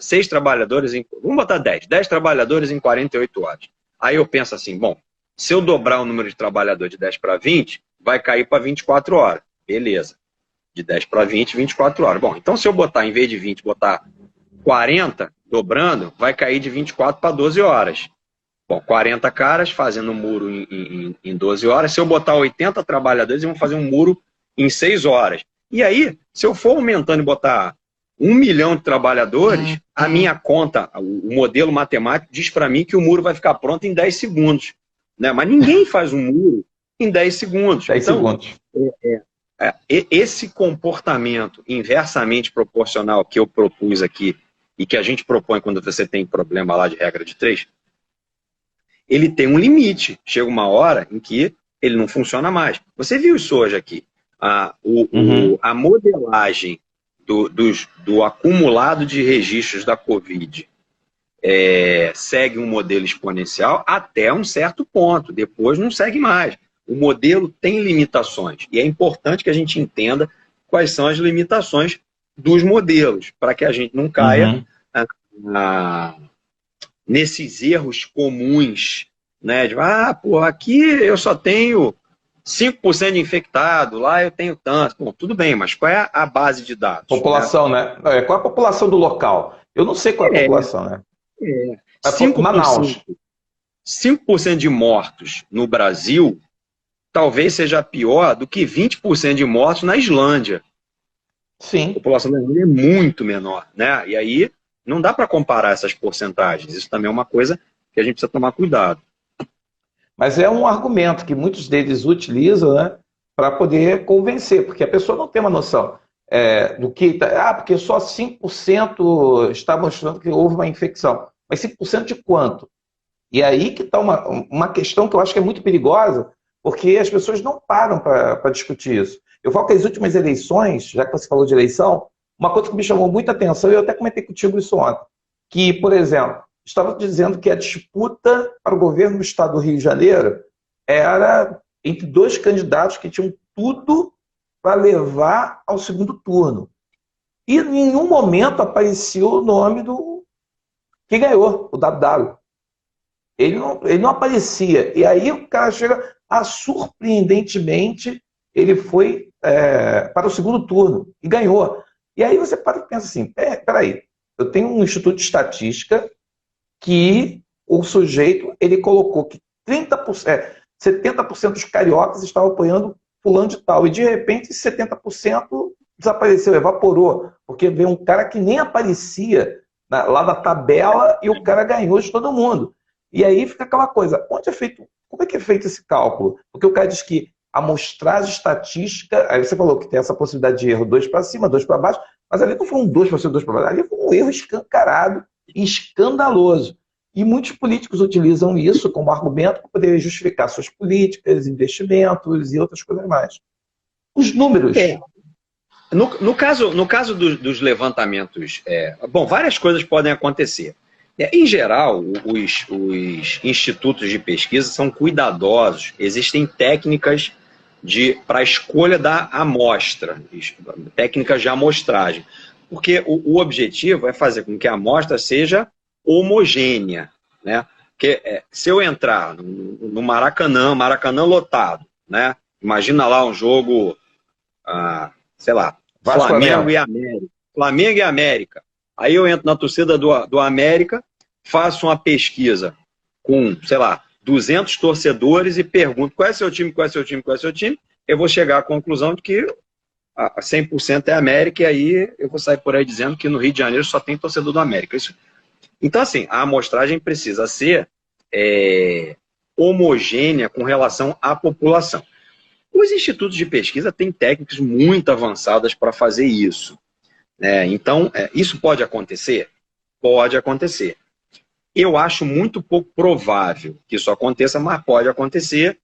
6 trabalhadores em... Vamos botar 10. 10 trabalhadores em 48 horas. Aí eu penso assim, bom, se eu dobrar o número de trabalhadores de 10 para 20, vai cair para 24 horas. Beleza. De 10 para 20, 24 horas. Bom, então se eu botar, em vez de 20, botar 40, dobrando, vai cair de 24 para 12 horas. Bom, 40 caras fazendo um muro em 12 horas. Se eu botar 80 trabalhadores, eles vão fazer um muro em 6 horas. E aí, se eu for aumentando e botar 1 milhão de trabalhadores, a minha conta, o modelo matemático, diz para mim que o muro vai ficar pronto em 10 segundos. Né? Mas ninguém faz um muro em 10 segundos. 10 segundos. Esse comportamento inversamente proporcional que eu propus aqui e que a gente propõe quando você tem problema lá de regra de 3, ele tem um limite. Chega uma hora em que ele não funciona mais. Você viu isso hoje aqui. A modelagem do acumulado de registros da Covid segue um modelo exponencial até um certo ponto. Depois não segue mais. O modelo tem limitações. E é importante que a gente entenda quais são as limitações dos modelos, para que a gente não caia nesses erros comuns, né? De, pô, aqui eu só tenho 5% de infectado, lá eu tenho tanto. Bom, tudo bem, mas qual é a base de dados? População, né? Qual é a população do local? Eu não sei qual é a população, né? 5%, Manaus. 5% de mortos no Brasil talvez seja pior do que 20% de mortos na Islândia. Sim. A população da Islândia é muito menor, né? E aí não dá para comparar essas porcentagens. Isso também é uma coisa que a gente precisa tomar cuidado. Mas é um argumento que muitos deles utilizam, né, para poder convencer, porque a pessoa não tem uma noção do que... porque só 5% está mostrando que houve uma infecção. Mas 5% de quanto? E aí que está uma questão que eu acho que é muito perigosa, porque as pessoas não param para discutir isso. Eu falo que as últimas eleições, já que você falou de eleição, uma coisa que me chamou muita atenção, e eu até comentei contigo isso ontem, que, por exemplo, estava dizendo que a disputa para o governo do estado do Rio de Janeiro era entre dois candidatos que tinham tudo para levar ao segundo turno. E em nenhum momento apareceu o nome do que ganhou, o WW. Ele não aparecia. E aí o cara chega surpreendentemente, ele foi para o segundo turno e ganhou. E aí você para e pensa assim, peraí, eu tenho um instituto de estatística que o sujeito, ele colocou que 70% dos cariocas estavam apoiando fulano de tal, e de repente 70% desapareceu, evaporou, porque veio um cara que nem aparecia lá da tabela e o cara ganhou de todo mundo. E aí fica aquela coisa, como é que é feito esse cálculo? Porque o cara diz que a amostragem estatística, aí você falou que tem essa possibilidade de erro 2 para cima, 2 para baixo, mas ali não foi um 2 para cima, 2 para baixo, ali foi um erro escancarado e escandaloso. E muitos políticos utilizam isso como argumento para poder justificar suas políticas, investimentos e outras coisas mais. Os números... No caso dos levantamentos, bom, várias coisas podem acontecer. Em geral, os institutos de pesquisa são cuidadosos, existem técnicas para a escolha da amostra, técnicas de amostragem, porque o objetivo é fazer com que a amostra seja homogênea, né? Porque se eu entrar no Maracanã lotado, né? Imagina lá um jogo, sei lá, Flamengo e América. Aí eu entro na torcida do América, faço uma pesquisa com, sei lá, 200 torcedores e pergunto qual é seu time, qual é seu time, qual é seu time. Eu vou chegar à conclusão de que 100% é América, e aí eu vou sair por aí dizendo que no Rio de Janeiro só tem torcedor do América. Então, assim, a amostragem precisa ser homogênea com relação à população. Os institutos de pesquisa têm técnicas muito avançadas para fazer isso. Então, isso pode acontecer? Pode acontecer. Eu acho muito pouco provável que isso aconteça, mas pode acontecer.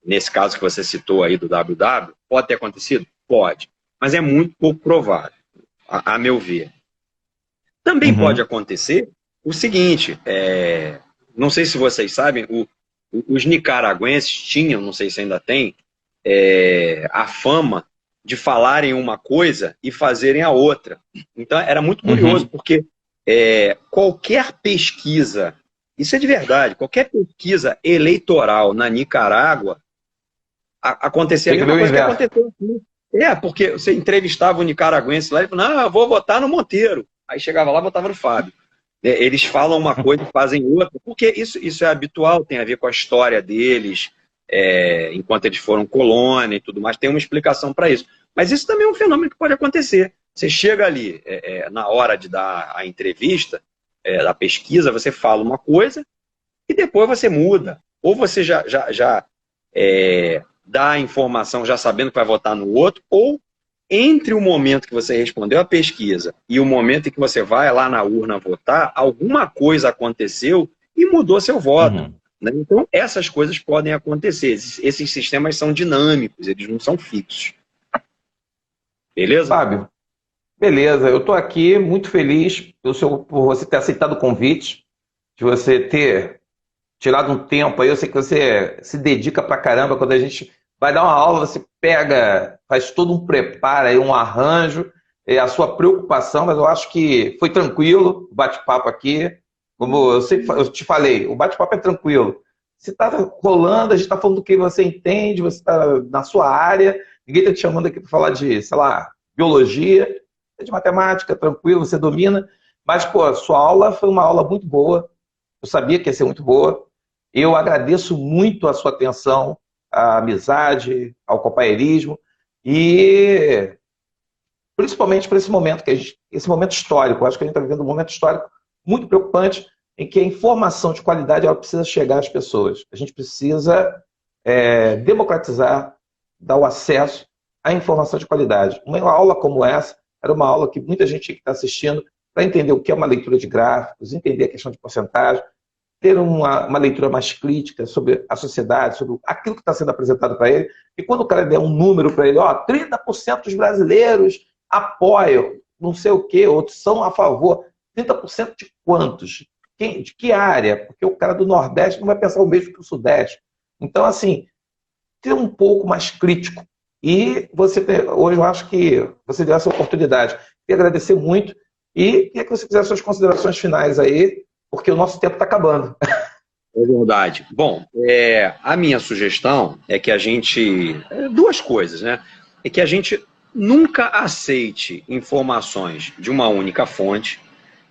Nesse caso que você citou aí do WW, pode ter acontecido? Pode. Mas é muito pouco provável, a meu ver. Também pode acontecer o seguinte, não sei se vocês sabem, os nicaragüenses tinham, não sei se ainda tem, a fama de falarem uma coisa e fazerem a outra. Então era muito curioso, porque qualquer pesquisa, isso é de verdade, qualquer pesquisa eleitoral na Nicarágua, acontecia a mesma coisa que aconteceu aqui. Porque você entrevistava o nicaragüense lá e falava, não, eu vou votar no Monteiro. Aí chegava lá e votava no Fábio. Eles falam uma coisa e fazem outra, porque isso é habitual, tem a ver com a história deles, enquanto eles foram colônia e tudo mais, tem uma explicação para isso. Mas isso também é um fenômeno que pode acontecer. Você chega ali, na hora de dar a entrevista, da pesquisa, você fala uma coisa e depois você muda. Ou você já dá a informação já sabendo que vai votar no outro, ou entre o momento que você respondeu a pesquisa e o momento em que você vai lá na urna votar, alguma coisa aconteceu e mudou seu voto. Né? Então, essas coisas podem acontecer. Esses sistemas são dinâmicos, eles não são fixos. Beleza? Fábio, beleza. Eu estou aqui muito feliz por você ter aceitado o convite, de você ter tirado um tempo aí. Eu sei que você se dedica pra caramba. Quando a gente vai dar uma aula, você pega, faz todo um preparo aí, um arranjo, a sua preocupação, mas eu acho que foi tranquilo o bate-papo aqui. Como eu te falei, o bate-papo é tranquilo. Se está rolando, a gente está falando do que você entende, você está na sua área, ninguém está te chamando aqui para falar de, sei lá, biologia, é de matemática, tranquilo, você domina. Mas, pô, a sua aula foi uma aula muito boa, eu sabia que ia ser muito boa. Eu agradeço muito a sua atenção, à amizade, ao companheirismo e principalmente para esse momento, esse momento histórico. Eu acho que a gente está vivendo um momento histórico muito preocupante em que a informação de qualidade ela precisa chegar às pessoas. A gente precisa democratizar, dar o acesso à informação de qualidade. Uma aula como essa era uma aula que muita gente que está assistindo para entender o que é uma leitura de gráficos, entender a questão de porcentagem, ter uma leitura mais crítica sobre a sociedade, sobre aquilo que está sendo apresentado para ele. E quando o cara der um número para ele, 30% dos brasileiros apoiam, não sei o quê, outros são a favor. 30% de quantos? De que área? Porque o cara do Nordeste não vai pensar o mesmo que o Sudeste. Então, assim, ser um pouco mais crítico. E hoje eu acho que você deu essa oportunidade. Queria agradecer muito e queria que você fizesse suas considerações finais aí, porque o nosso tempo está acabando. É verdade. Bom, a minha sugestão é que a gente... duas coisas, né? É que a gente nunca aceite informações de uma única fonte.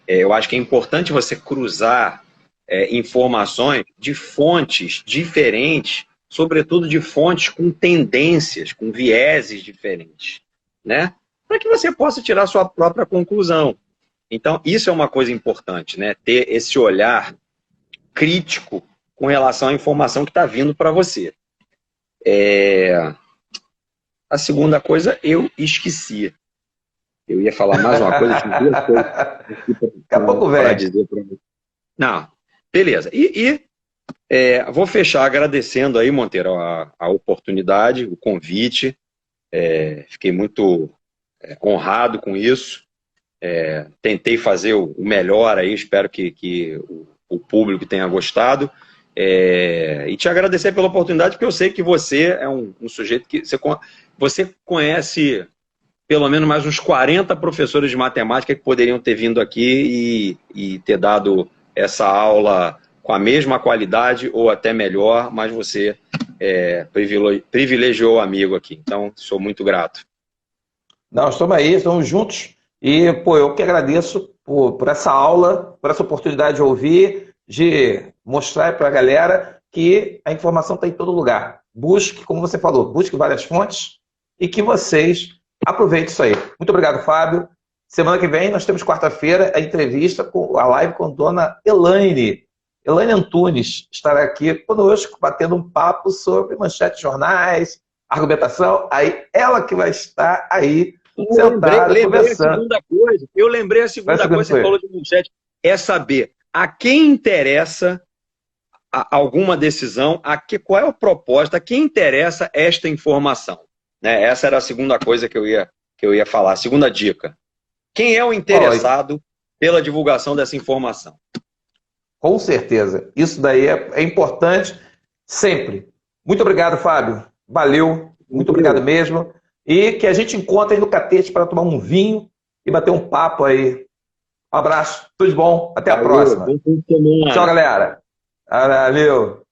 Eu acho que é importante você cruzar informações de fontes diferentes, sobretudo de fontes com tendências, com vieses diferentes, né? Para que você possa tirar a sua própria conclusão. Então, isso é uma coisa importante, né? Ter esse olhar crítico com relação à informação que está vindo para você. A segunda coisa, eu esqueci. Eu ia falar mais uma coisa, tinha duas coisas Daqui a pouco para vem. dizer para você. Não, beleza. Vou fechar agradecendo aí, Monteiro, a oportunidade, o convite. Fiquei muito honrado com isso. Tentei fazer o melhor aí, espero que o público tenha gostado. E te agradecer pela oportunidade, porque eu sei que você é um sujeito que você conhece pelo menos mais uns 40 professores de matemática que poderiam ter vindo aqui e ter dado essa aula com a mesma qualidade ou até melhor, mas você privilegiou o amigo aqui. Então, sou muito grato. Não, estamos aí, estamos juntos. E, pô, eu que agradeço por essa aula, por essa oportunidade de ouvir, de mostrar para a galera que a informação está em todo lugar. Busque, como você falou, busque várias fontes e que vocês aproveitem isso aí. Muito obrigado, Fábio. Semana que vem nós temos quarta-feira a entrevista, a live com a dona Elaine. Elaine Antunes estará aqui conosco, batendo um papo sobre manchetes de jornais, argumentação. Aí ela que vai estar aí sentada, conversando. Eu lembrei a segunda coisa que você falou de manchete, é saber a quem interessa alguma decisão, qual é o propósito, a quem interessa esta informação. Né? Essa era a segunda coisa que eu ia falar, a segunda dica. Quem é o interessado pela divulgação dessa informação? Com certeza. Isso daí é importante sempre. Muito obrigado, Fábio. Valeu. Muito obrigado mesmo. E que a gente encontre aí no Catete para tomar um vinho e bater um papo aí. Um abraço. Tudo de bom. Até a próxima. Tchau, galera. Valeu.